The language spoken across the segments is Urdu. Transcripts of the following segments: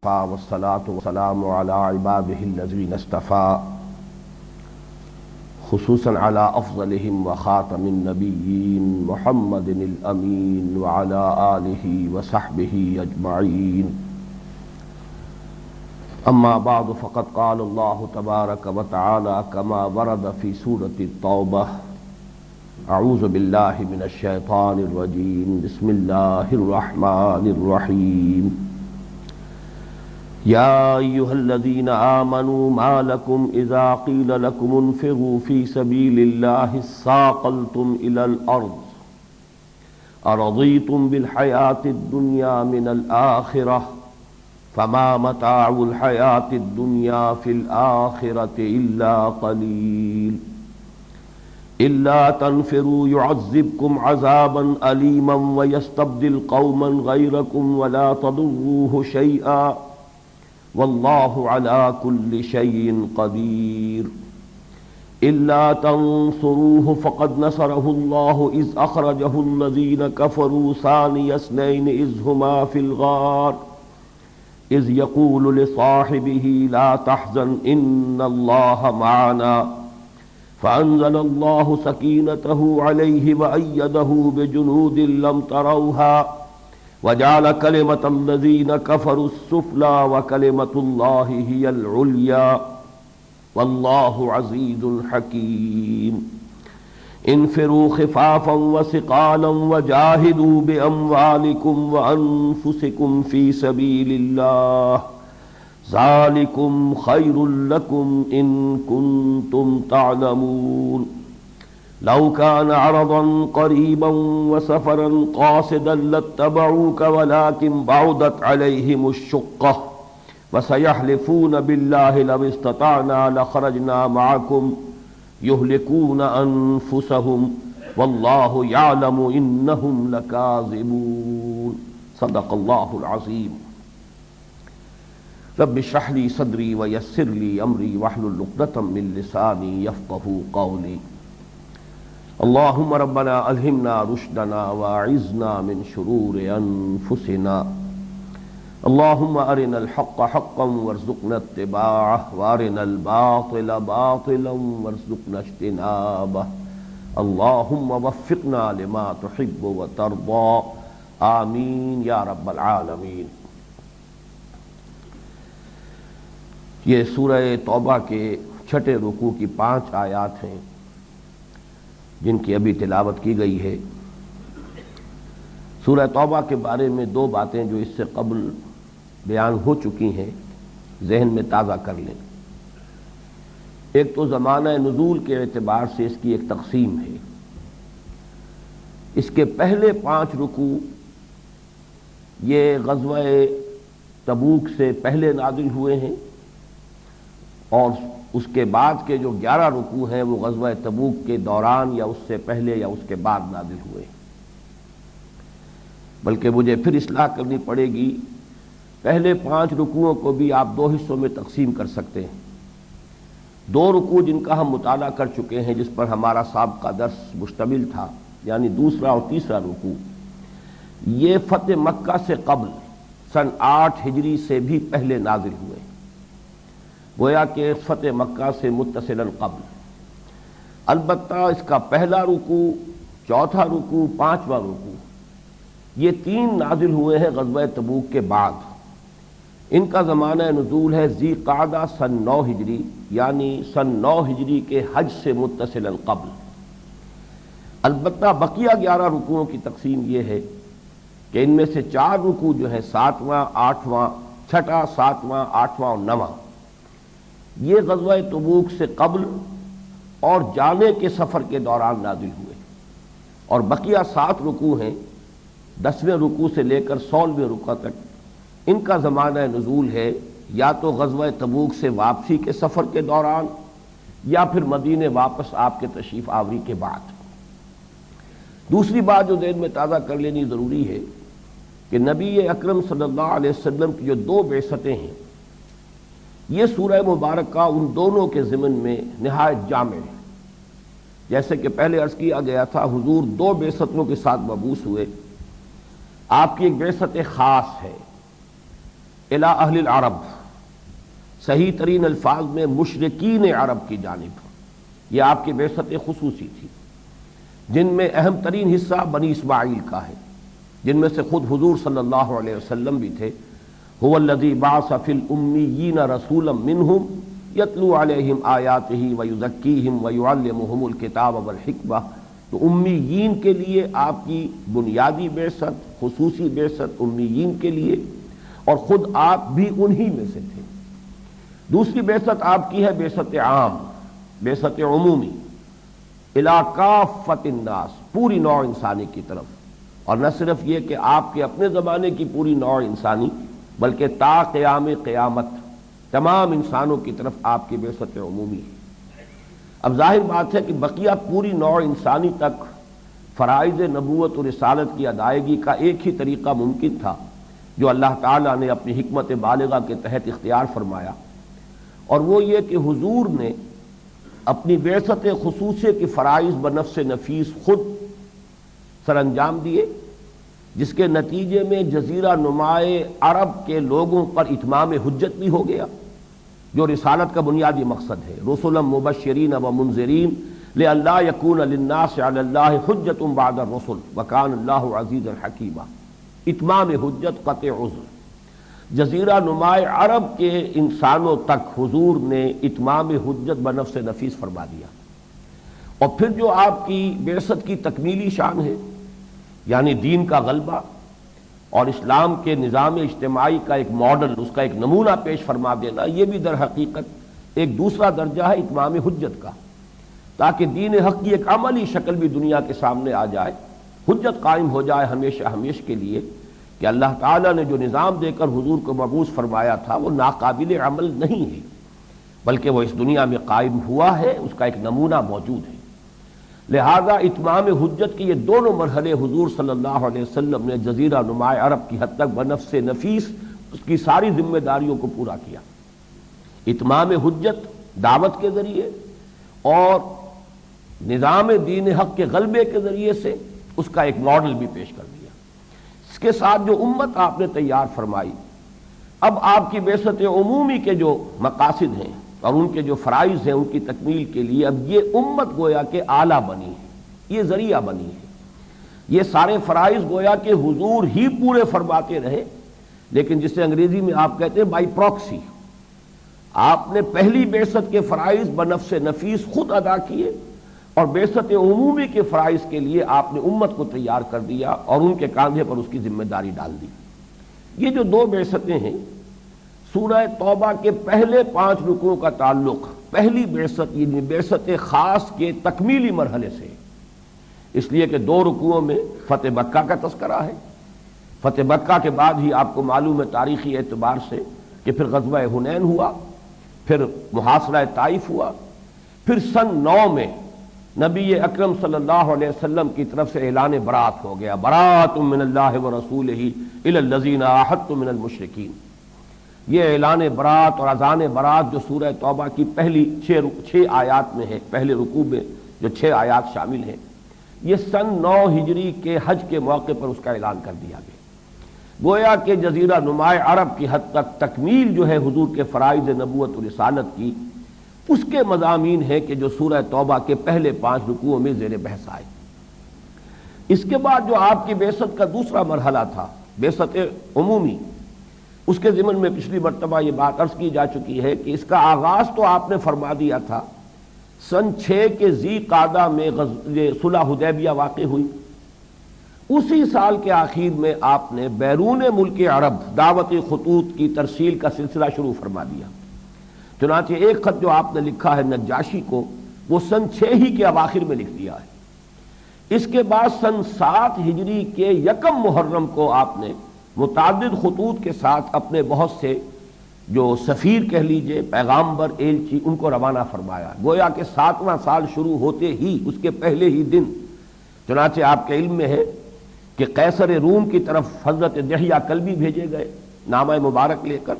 والصلاة والسلام على عباده الذين اصطفى خصوصا على أفضلهم وخاتم النبيين محمد الأمين وعلى آله وصحبه أجمعين. أما بعد فقد قال الله تبارك وتعالى كما ورد في سورة التوبة: أعوذ بالله من الشيطان الرجيم بسم الله الرحمن الرحيم. يا أيها الذين آمنوا ما لكم إذا قيل لكم انفروا في سبيل الله اثاقلتم إلى الأرض أرضيتم بالحياة الدنيا من الآخرة فما متاع الحياة الدنيا في الآخرة إلا قليل إلا تنفروا يعذبكم عذابا أليما ويستبدل قوما غيركم ولا تضروه شيئا والله على كل شيء قدير. إلا تنصروه فقد نصره الله إذ أخرجه الذين كفروا ثاني اثنين إذ هما في الغار إذ يقول لصاحبه لا تحزن إن الله معنا فأنزل الله سكينته عليه وأيده بجنود لم تروها وجعل كلمة الذين كفروا السفلى وكلمة الله هي العليا والله عزيز حكيم. انفروا خفافا وثقالا وجاهدوا بأموالكم وأنفسكم في سبيل الله ذلكم خير لكم إن كنتم تعلمون. لو كان عرضا قريبا وسفرا قاصدا لاتبعوك ولكن بعدت عليهم الشقة وسيحلفون بالله لو استطعنا لخرجنا معكم يهلكون أنفسهم والله يعلم إنهم لكاذبون. صدق الله العظيم. رب اشرح لي صدري ويسر لي أمري واحلل عقدة من لساني يفقهوا قولي. اللهم ربنا ألهمنا رشدنا وأعذنا من شرور أنفسنا. اللهم أرنا الحق حقا وارزقنا اتباعه وأرنا الباطل باطلا وارزقنا اجتنابه. اللهم وفقنا لما تحب وترضى آمین یا رب العالمین. یہ سورہ توبہ کے چھٹے رکوع کی 5 آیات ہیں جن کی ابھی تلاوت کی گئی ہے. سورہ توبہ کے بارے میں 2 باتیں جو اس سے قبل بیان ہو چکی ہیں ذہن میں تازہ کر لیں. ایک تو زمانہ نزول کے اعتبار سے اس کی ایک تقسیم ہے. اس کے پہلے 5 رکوع یہ غزوہ تبوک سے پہلے نازل ہوئے ہیں اور اس کے بعد کے جو 11 رکوع ہیں وہ غزوہ تبوک کے دوران یا اس سے پہلے یا اس کے بعد نازل ہوئے. بلکہ مجھے پھر اصلاح کرنی پڑے گی، پہلے 5 رکوعوں کو بھی آپ 2 حصوں میں تقسیم کر سکتے ہیں. 2 رکوع جن کا ہم مطالعہ کر چکے ہیں جس پر ہمارا سابقہ درس مشتمل تھا، یعنی دوسرا اور تیسرا رکوع، یہ فتح مکہ سے قبل سن 8 ہجری سے بھی پہلے نازل ہوئے، گویا کہ فتح مکہ سے متصلاً قبل. البتہ اس کا پہلا رکوع، چوتھا رکوع، 5واں رکوع یہ 3 نازل ہوئے ہیں غزوہ تبوک کے بعد. ان کا زمانہ نزول ہے ذی قعدہ سن 9 ہجری، یعنی سن 9 ہجری کے حج سے متصلاً قبل. البتہ بقیہ 11 رکوعوں کی تقسیم یہ ہے کہ ان میں سے 4 رکوع جو ہیں 7واں، 8واں، 6واں، 7واں، 8واں اور 9واں یہ غزوہ تبوک سے قبل اور جانے کے سفر کے دوران نازل ہوئے، اور بقیہ 7 رکوع ہیں 10ویں رکوع سے لے کر 16ویں رکوع تک. ان کا زمانہ نزول ہے یا تو غزوہ تبوک سے واپسی کے سفر کے دوران یا پھر مدینے واپس آپ کے تشریف آوری کے بعد. دوسری بات جو ذہن میں تازہ کر لینی ضروری ہے کہ نبی اکرم صلی اللہ علیہ وسلم کی جو 2 بعثتیں ہیں یہ سورہ مبارکہ ان دونوں کے ضمن میں نہایت جامع ہے. جیسے کہ پہلے عرض کیا گیا تھا، حضور 2 بعثتوں کے ساتھ مبعوث ہوئے. آپ کی ایک بعثت خاص ہے الی اہل العرب، صحیح ترین الفاظ میں مشرکین عرب کی جانب، یہ آپ کی بعثت خصوصی تھی، جن میں اہم ترین حصہ بنی اسماعیل کا ہے، جن میں سے خود حضور صلی اللہ علیہ وسلم بھی تھے۔ هو الذی بعث فی الامیین رسولا منہم یتلو علیہم آیاتہ ویزکیہم ویعلمہم الکتاب والحکمہ۔ تو امیین کے لیے آپ کی بنیادی بعثت، خصوصی بعثت امیین کے لیے، اور خود آپ بھی انہی میں سے تھے۔ دوسری بعثت آپ کی ہے بعثت عام، بعثت عمومی، الی کافۃ الناس، پوری نوع انسانی کی طرف، اور نہ صرف یہ کہ آپ کے اپنے زمانے کی پوری نوع انسانی، بلکہ تا قیام قیامت تمام انسانوں کی طرف آپ کی بعثت عمومی ہے۔ اب ظاہر بات ہے کہ بقیہ پوری نوع انسانی تک فرائض نبوت و رسالت کی ادائیگی کا ایک ہی طریقہ ممکن تھا جو اللہ تعالیٰ نے اپنی حکمت بالغہ کے تحت اختیار فرمایا، اور وہ یہ کہ حضور نے اپنی بعثت خصوصی کی فرائض بنفس نفیس خود سر انجام دیے، جس کے نتیجے میں جزیرہ نمائے عرب کے لوگوں پر اتمام حجت بھی ہو گیا، جو رسالت کا بنیادی مقصد ہے، رسلا مبشرین و منذرین لئلا یکون للناس علی اللہ حجت بعد الرسل وکان اللہ عزیزا حکیما۔ اتمام حجت، قطع عذر، جزیرہ نمائے عرب کے انسانوں تک حضور نے اتمام حجت بنفس نفیس فرما دیا۔ اور پھر جو آپ کی بعثت کی تکمیلی شان ہے، یعنی دین کا غلبہ اور اسلام کے نظام اجتماعی کا ایک ماڈل، اس کا ایک نمونہ پیش فرما دینا، یہ بھی در حقیقت ایک دوسرا درجہ ہے اتمام حجت کا، تاکہ دین حق کی ایک عملی شکل بھی دنیا کے سامنے آ جائے، حجت قائم ہو جائے ہمیشہ ہمیشہ کے لیے کہ اللہ تعالیٰ نے جو نظام دے کر حضور کو مبعوث فرمایا تھا وہ ناقابل عمل نہیں ہے، بلکہ وہ اس دنیا میں قائم ہوا ہے، اس کا ایک نمونہ موجود ہے۔ لہذا اتمام حجت کے یہ دونوں مرحلے حضور صلی اللہ علیہ وسلم نے جزیرہ نمائے عرب کی حد تک بنفس نفیس اس کی ساری ذمہ داریوں کو پورا کیا۔ اتمام حجت دعوت کے ذریعے اور نظام دین حق کے غلبے کے ذریعے سے اس کا ایک ماڈل بھی پیش کر دیا۔ اس کے ساتھ جو امت آپ نے تیار فرمائی، اب آپ کی بعثت عمومی کے جو مقاصد ہیں اور ان کے جو فرائض ہیں ان کی تکمیل کے لیے اب یہ امت گویا کہ آلہ بنی ہے، یہ ذریعہ بنی ہے۔ یہ سارے فرائض گویا کہ حضور ہی پورے فرماتے رہے، لیکن جسے انگریزی میں آپ کہتے ہیں بائی پراکسی، آپ نے پہلی بعثت کے فرائض بنفس نفیس خود ادا کیے، اور بعثت عمومی کے فرائض کے لیے آپ نے امت کو تیار کر دیا اور ان کے کاندھے پر اس کی ذمہ داری ڈال دی۔ یہ جو دو بعثتیں ہیں، سورہ توبہ کے پہلے 5 رکوعوں کا تعلق پہلی بعثت یعنی بعثت خاص کے تکمیلی مرحلے سے، اس لیے کہ 2 رکوعوں میں فتح مکہ کا تذکرہ ہے۔ فتح مکہ کے بعد ہی آپ کو معلوم ہے تاریخی اعتبار سے کہ پھر غزوہ حنین ہوا، پھر محاصرہ طائف ہوا، پھر سن 9 میں نبی اکرم صلی اللہ علیہ وسلم کی طرف سے اعلان برات ہو گیا، برات من اللہ ورسولہ الی الذین عاہدتم من المشرکین۔ یہ اعلان برات اور اذان برات جو سورہ توبہ کی پہلی 6 آیات میں ہے، پہلے رکوع میں جو 6 آیات شامل ہیں، یہ سن 9 ہجری کے حج کے موقع پر اس کا اعلان کر دیا گیا۔ گویا کہ جزیرہ نمائے عرب کی حد تک تکمیل جو ہے حضور کے فرائض نبوت و رسالت کی، اس کے مضامین ہیں کہ جو سورہ توبہ کے پہلے 5 رکوعوں میں زیر بحث آئے۔ اس کے بعد جو آپ کی بعثت کا دوسرا مرحلہ تھا، بعثت عمومی، اس کے ضمن میں پچھلی مرتبہ یہ بات عرض کی جا چکی ہے کہ اس کا آغاز تو آپ نے فرما دیا تھا سن 6 کے ذی قعدہ میں صلح حدیبیہ واقع ہوئی۔ اسی سال کے آخر میں آپ نے بیرون ملک عرب دعوتی خطوط کی ترسیل کا سلسلہ شروع فرما دیا۔ چنانچہ ایک خط جو آپ نے لکھا ہے نجاشی کو، وہ سن 6 ہی کے اواخر میں لکھ دیا ہے۔ اس کے بعد سن 7 ہجری کے 1 محرم کو آپ نے متعدد خطوط کے ساتھ اپنے بہت سے جو سفیر کہہ لیجئے، پیغامبر، ایلچی، ان کو روانہ فرمایا۔ گویا کہ 7واں سال شروع ہوتے ہی اس کے پہلے ہی دن، چنانچہ آپ کے علم میں ہے کہ قیصر روم کی طرف حضرت دحیہ کلبی بھیجے گئے نامہ مبارک لے کر،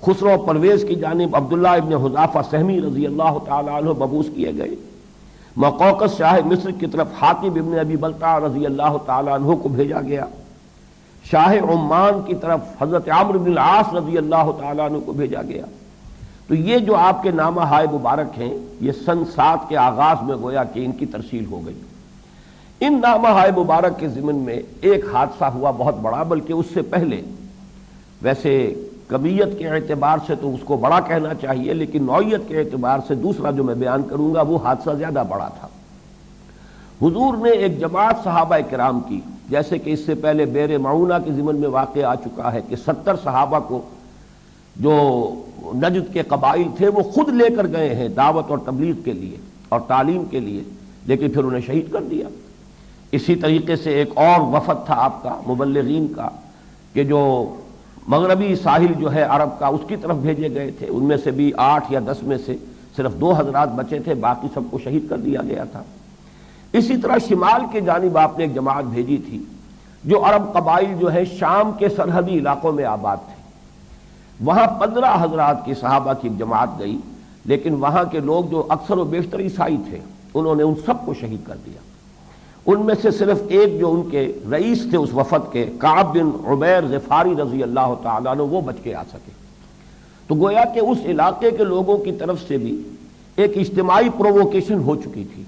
خسرو پرویز کی جانب عبداللہ ابن حذافہ سہمی رضی اللہ تعالیٰ عنہ مبعوث کیے گئے، مقوقس شاہ مصر کی طرف حاتب ابن ابی بلتع رضی اللہ تعالیٰ عنہ کو بھیجا گیا، شاہ عمان کی طرف حضرت عمرو بن العاص رضی اللہ تعالیٰ عنہ کو بھیجا گیا۔ تو یہ جو آپ کے نامہ ہائے مبارک ہیں، یہ سن 7 کے آغاز میں گویا کہ ان کی ترسیل ہو گئی۔ ان نامہ ہائے مبارک کے ضمن میں ایک حادثہ ہوا بہت بڑا، بلکہ اس سے پہلے، ویسے کمیت کے اعتبار سے تو اس کو بڑا کہنا چاہیے، لیکن نوعیت کے اعتبار سے دوسرا جو میں بیان کروں گا وہ حادثہ زیادہ بڑا تھا۔ حضور نے ایک جماعت صحابہ کرام کی، جیسے کہ اس سے پہلے بئر معونہ کے ضمن میں واقع آ چکا ہے کہ 70 صحابہ کو جو نجد کے قبائل تھے وہ خود لے کر گئے ہیں دعوت اور تبلیغ کے لیے اور تعلیم کے لیے، لیکن پھر انہیں شہید کر دیا۔ اسی طریقے سے ایک اور وفد تھا آپ کا مبلغین کا، کہ جو مغربی ساحل جو ہے عرب کا، اس کی طرف بھیجے گئے تھے، ان میں سے بھی 8 یا 10 میں سے صرف 2 حضرات بچے تھے، باقی سب کو شہید کر دیا گیا تھا۔ اسی طرح شمال کے جانب آپ نے ایک جماعت بھیجی تھی، جو عرب قبائل جو ہے شام کے سرحدی علاقوں میں آباد تھے، وہاں 15 حضرات کی صحابہ کی ایک جماعت گئی، لیکن وہاں کے لوگ جو اکثر و بیشتر عیسائی تھے، انہوں نے ان سب کو شہید کر دیا۔ ان میں سے صرف ایک جو ان کے رئیس تھے اس وفد کے، کعب بن عبیر غفاری رضی اللہ تعالیٰ عنہ، وہ بچ کے آ سکے۔ تو گویا کہ اس علاقے کے لوگوں کی طرف سے بھی ایک اجتماعی پرووکیشن ہو چکی تھی۔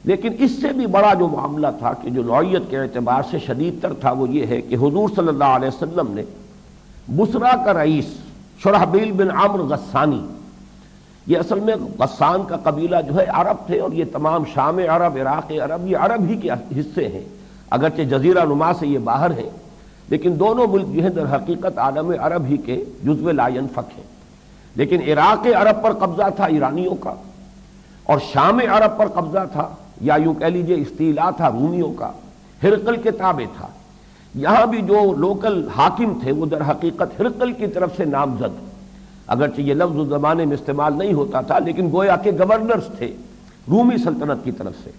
لیکن اس سے بھی بڑا جو معاملہ تھا کہ جو نوعیت کے اعتبار سے شدید تر تھا، وہ یہ ہے کہ حضور صلی اللہ علیہ وسلم نے بصرہ کا رئیس شرحبیل بن عمرو غسانی، یہ اصل میں غسان کا قبیلہ جو ہے عرب تھے، اور یہ تمام شام عرب، عراق عرب، یہ عرب ہی کے حصے ہیں، اگرچہ جزیرہ نما سے یہ باہر ہیں، لیکن دونوں ملک جو ہے در حقیقت عالم عرب ہی کے جزو لا ینفک ہیں۔ لیکن عراق عرب پر قبضہ تھا ایرانیوں کا، اور شام عرب پر قبضہ تھا، یا یوں کہہ لیجئے استیلا تھا رومیوں کا، ہرقل کے تابع تھا۔ یہاں بھی جو لوکل حاکم تھے وہ در حقیقت ہرقل کی طرف سے نامزد، اگرچہ یہ لفظ اس زمانے میں استعمال نہیں ہوتا تھا، لیکن گویا کہ گورنرز تھے رومی سلطنت کی طرف سے۔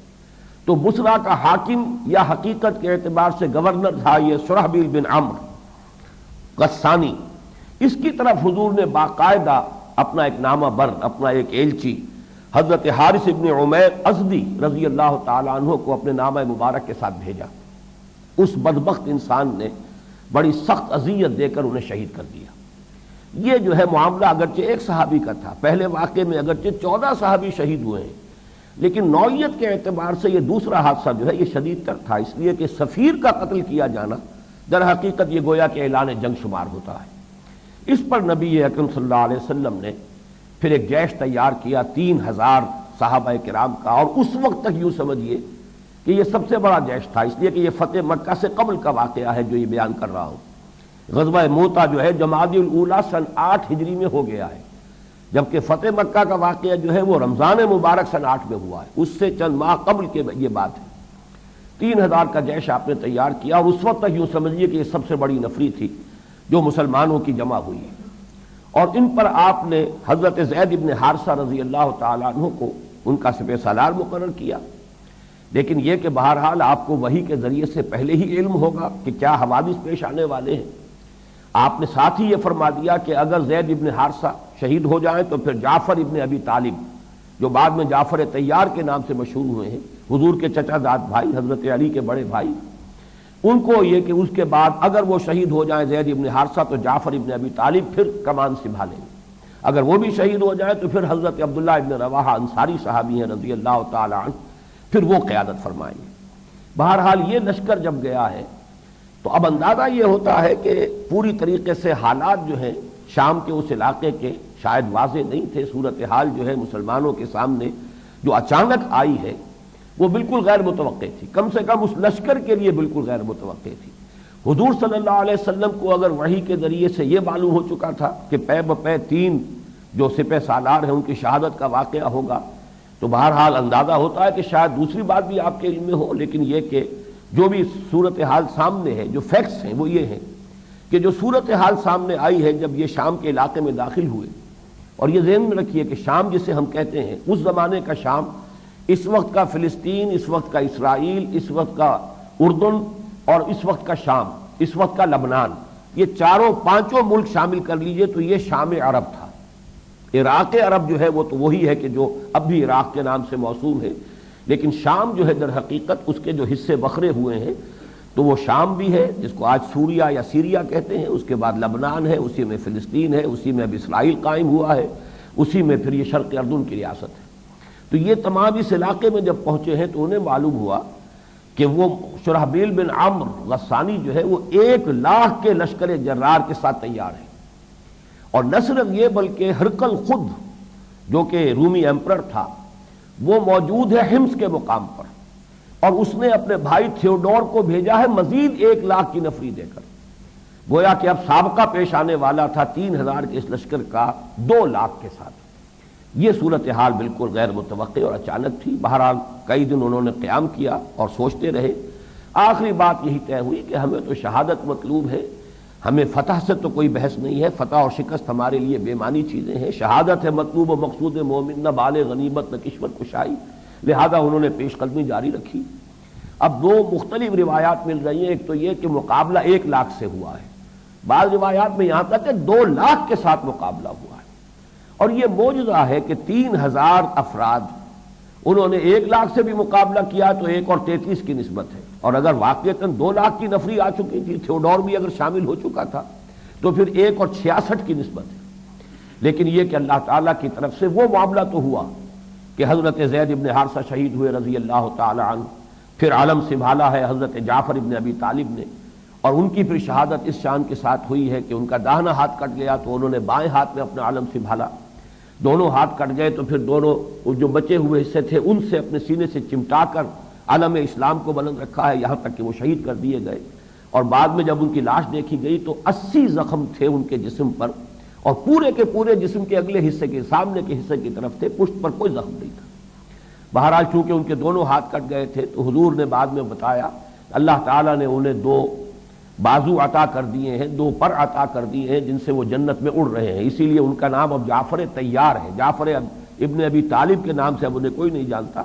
تو بصرہ کا حاکم یا حقیقت کے اعتبار سے گورنر تھا یہ شرحبیل بن عمرو غسانی۔ اس کی طرف حضور نے باقاعدہ اپنا ایک نامہ بر، اپنا ایک ایلچی حضرت حارث ابن عمیر ازدی رضی اللہ تعالیٰ عنہ کو اپنے نامہ مبارک کے ساتھ بھیجا۔ اس بدبخت انسان نے بڑی سخت اذیت دے کر انہیں شہید کر دیا۔ یہ جو ہے معاملہ اگرچہ ایک صحابی کا تھا، پہلے واقعے میں اگرچہ 14 صحابی شہید ہوئے ہیں، لیکن نوعیت کے اعتبار سے یہ دوسرا حادثہ جو ہے یہ شدید تر تھا، اس لیے کہ سفیر کا قتل کیا جانا در حقیقت یہ گویا کہ اعلان جنگ شمار ہوتا ہے۔ اس پر نبی اکرم صلی اللہ علیہ وسلم نے پھر ایک جیش تیار کیا 3000 صحابہ کرام کا، اور اس وقت تک یوں سمجھیے کہ یہ سب سے بڑا جیش تھا، اس لیے کہ یہ فتح مکہ سے قبل کا واقعہ ہے جو یہ بیان کر رہا ہوں۔ غزوہ موتا جو ہے جمادی الاولیٰ سن 8 ہجری میں ہو گیا ہے، جبکہ فتح مکہ کا واقعہ جو ہے وہ رمضان مبارک سن 8 میں ہوا ہے، اس سے چند ماہ قبل کے یہ بات ہے۔ 3000 کا جیش آپ نے تیار کیا، اور اس وقت تک یوں سمجھیے کہ یہ سب سے بڑی نفری تھی جو مسلمانوں کی جمع ہوئی ہے، اور ان پر آپ نے حضرت زید ابن حارثہ رضی اللہ تعالیٰ عنہ کو ان کا سپہ سالار مقرر کیا۔ لیکن یہ کہ بہرحال آپ کو وحی کے ذریعے سے پہلے ہی علم ہوگا کہ کیا حوادث پیش آنے والے ہیں۔ آپ نے ساتھ ہی یہ فرما دیا کہ اگر زید ابن حارثہ شہید ہو جائیں تو پھر جعفر ابن ابی طالب، جو بعد میں جعفر طیار کے نام سے مشہور ہوئے ہیں، حضور کے چچا زاد بھائی، حضرت علی کے بڑے بھائی، ان کو یہ کہ اس کے بعد اگر وہ شہید ہو جائیں زید ابن حارثہ تو جعفر ابن ابی طالب پھر کمان سنبھالیں گے، اگر وہ بھی شہید ہو جائیں تو پھر حضرت عبداللہ ابن رواحہ انصاری صحابی ہیں رضی اللہ تعالی عنہ، پھر وہ قیادت فرمائیں گے۔ بہرحال یہ لشکر جب گیا ہے تو اب اندازہ یہ ہوتا ہے کہ پوری طریقے سے حالات جو ہیں شام کے اس علاقے کے شاید واضح نہیں تھے، صورتحال جو ہے مسلمانوں کے سامنے جو اچانک آئی ہے وہ بالکل غیر متوقع تھی، کم سے کم اس لشکر کے لیے بالکل غیر متوقع تھی۔ حضور صلی اللہ علیہ وسلم کو اگر وحی کے ذریعے سے یہ معلوم ہو چکا تھا کہ پے بپے 3 جو سپہ سالار ہیں ان کی شہادت کا واقعہ ہوگا، تو بہرحال اندازہ ہوتا ہے کہ شاید دوسری بات بھی آپ کے علم میں ہو، لیکن یہ کہ جو بھی صورتحال سامنے ہے، جو فیکٹس ہیں وہ یہ ہیں کہ جو صورتحال سامنے آئی ہے جب یہ شام کے علاقے میں داخل ہوئے، اور یہ ذہن میں رکھیے کہ شام جسے ہم کہتے ہیں اس زمانے کا شام، اس وقت کا فلسطین، اس وقت کا اسرائیل، اس وقت کا اردن، اور اس وقت کا شام، اس وقت کا لبنان، یہ چاروں 5 ملک شامل کر لیجئے تو یہ شام عرب تھا۔ عراق عرب جو ہے وہ تو وہی ہے کہ جو اب بھی عراق کے نام سے موسوم ہے، لیکن شام جو ہے در حقیقت اس کے جو حصے بکھرے ہوئے ہیں تو تو وہ شام بھی ہے جس کو آج سوریا یا سیریا کہتے ہیں، اس کے بعد لبنان ہے، اسی میں فلسطین ہے، اسی میں اب اسرائیل قائم ہوا ہے، اسی میں پھر یہ شرق اردن کی ریاست ہے۔ تو یہ تمام اس علاقے میں جب پہنچے ہیں تو انہیں معلوم ہوا کہ وہ شرحبیل بن عمرو غسانی جو ہے وہ 1,00,000 کے لشکر جرار کے ساتھ تیار ہے، اور نہ صرف یہ بلکہ ہرقل خود جو کہ رومی ایمپرر تھا وہ موجود ہے حمص کے مقام پر، اور اس نے اپنے بھائی تھیوڈور کو بھیجا ہے مزید 1,00,000 کی نفری دے کر، گویا کہ اب سابقہ پیش آنے والا تھا 3,000 کے اس لشکر کا 2,00,000 کے ساتھ۔ یہ صورتحال بالکل غیر متوقع اور اچانک تھی۔ بہرحال کئی دن انہوں نے قیام کیا اور سوچتے رہے، آخری بات یہی طے ہوئی کہ ہمیں تو شہادت مطلوب ہے، ہمیں فتح سے تو کوئی بحث نہیں ہے، فتح اور شکست ہمارے لیے بے معنی چیزیں ہیں، شہادت ہے مطلوب و مقصود مومن، نہ بال غنیمت نہ کشور کشائی، لہذا انہوں نے پیش قدمی جاری رکھی۔ اب دو مختلف روایات مل رہی ہیں، ایک تو یہ کہ مقابلہ 1,00,000 سے ہوا ہے، بعض روایات میں یہاں تک کہ 2,00,000 کے ساتھ مقابلہ ہوا ہے، اور یہ معجزہ ہے کہ 3,000 افراد انہوں نے 1,00,000 سے بھی مقابلہ کیا تو 1 اور 33 کی نسبت ہے، اور اگر واقعتاً 2,00,000 کی نفری آ چکی تھی، تھیوڈور بھی اگر شامل ہو چکا تھا تو پھر 1 اور 66 کی نسبت ہے۔ لیکن یہ کہ اللہ تعالیٰ کی طرف سے وہ معاملہ تو ہوا کہ حضرت زید ابن حارثہ شہید ہوئے رضی اللہ تعالی عنہ، پھر علم سنبھالا ہے حضرت جعفر ابن ابی طالب نے، اور ان کی پھر شہادت اس شان کے ساتھ ہوئی ہے کہ ان کا داہنا ہاتھ کٹ گیا تو انہوں نے بائیں ہاتھ میں اپنا علم سنبھالا، دونوں ہاتھ کٹ گئے تو پھر دونوں جو بچے ہوئے حصے تھے ان سے اپنے سینے سے چمٹا کر علم اسلام کو بلند رکھا ہے، یہاں تک کہ وہ شہید کر دیے گئے۔ اور بعد میں جب ان کی لاش دیکھی گئی تو 80 زخم تھے ان کے جسم پر، اور پورے کے پورے جسم کے اگلے حصے کے سامنے کے حصے کی طرف تھے، پشت پر کوئی زخم نہیں تھا۔ بہرحال چونکہ ان کے دونوں ہاتھ کٹ گئے تھے تو حضور نے بعد میں بتایا اللہ تعالیٰ نے انہیں 2 بازو عطا کر دیے ہیں، 2 پر عطا کر دیے ہیں جن سے وہ جنت میں اڑ رہے ہیں، اسی لیے ان کا نام اب جعفر طیار ہے۔ جعفر ابن ابی طالب کے نام سے اب انہیں کوئی نہیں جانتا،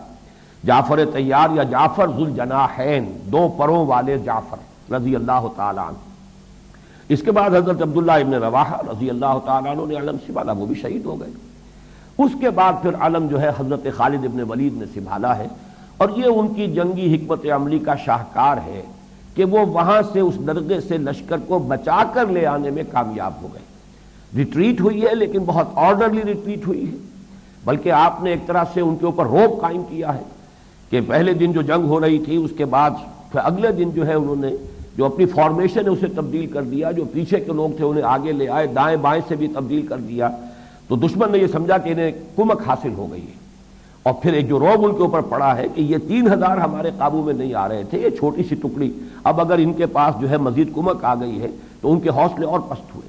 جعفر طیار یا جعفر ذو الجناحین، 2 پروں والے جعفر رضی اللہ تعالیٰ عنہ۔ اس کے بعد حضرت عبداللہ ابن رواحہ رضی اللہ تعالیٰ عنہ نے علم سنبھالا، وہ بھی شہید ہو گئے۔ اس کے بعد پھر علم جو ہے حضرت خالد ابن ولید نے سنبھالا ہے، اور یہ ان کی جنگی حکمت عملی کا شاہکار ہے کہ وہ وہاں سے اس درگے سے لشکر کو بچا کر لے آنے میں کامیاب ہو گئے۔ ریٹریٹ ہوئی ہے لیکن بہت آرڈرلی ریٹریٹ ہوئی ہے، بلکہ آپ نے ایک طرح سے ان کے اوپر روب قائم کیا ہے کہ پہلے دن جو جنگ ہو رہی تھی اس کے بعد پھر اگلے دن جو ہے انہوں نے جو اپنی فارمیشن ہے اسے تبدیل کر دیا، جو پیچھے کے لوگ تھے انہیں آگے لے آئے، دائیں بائیں سے بھی تبدیل کر دیا، تو دشمن نے یہ سمجھا کہ انہیں کمک حاصل ہو گئی ہے، اور پھر ایک جو روب ان کے اوپر پڑا ہے کہ یہ 3,000 ہمارے قابو میں نہیں آ رہے تھے، یہ چھوٹی سی ٹکڑی اب اگر ان کے پاس جو ہے مزید کمک آ گئی ہے تو ان کے حوصلے اور پست ہوئے۔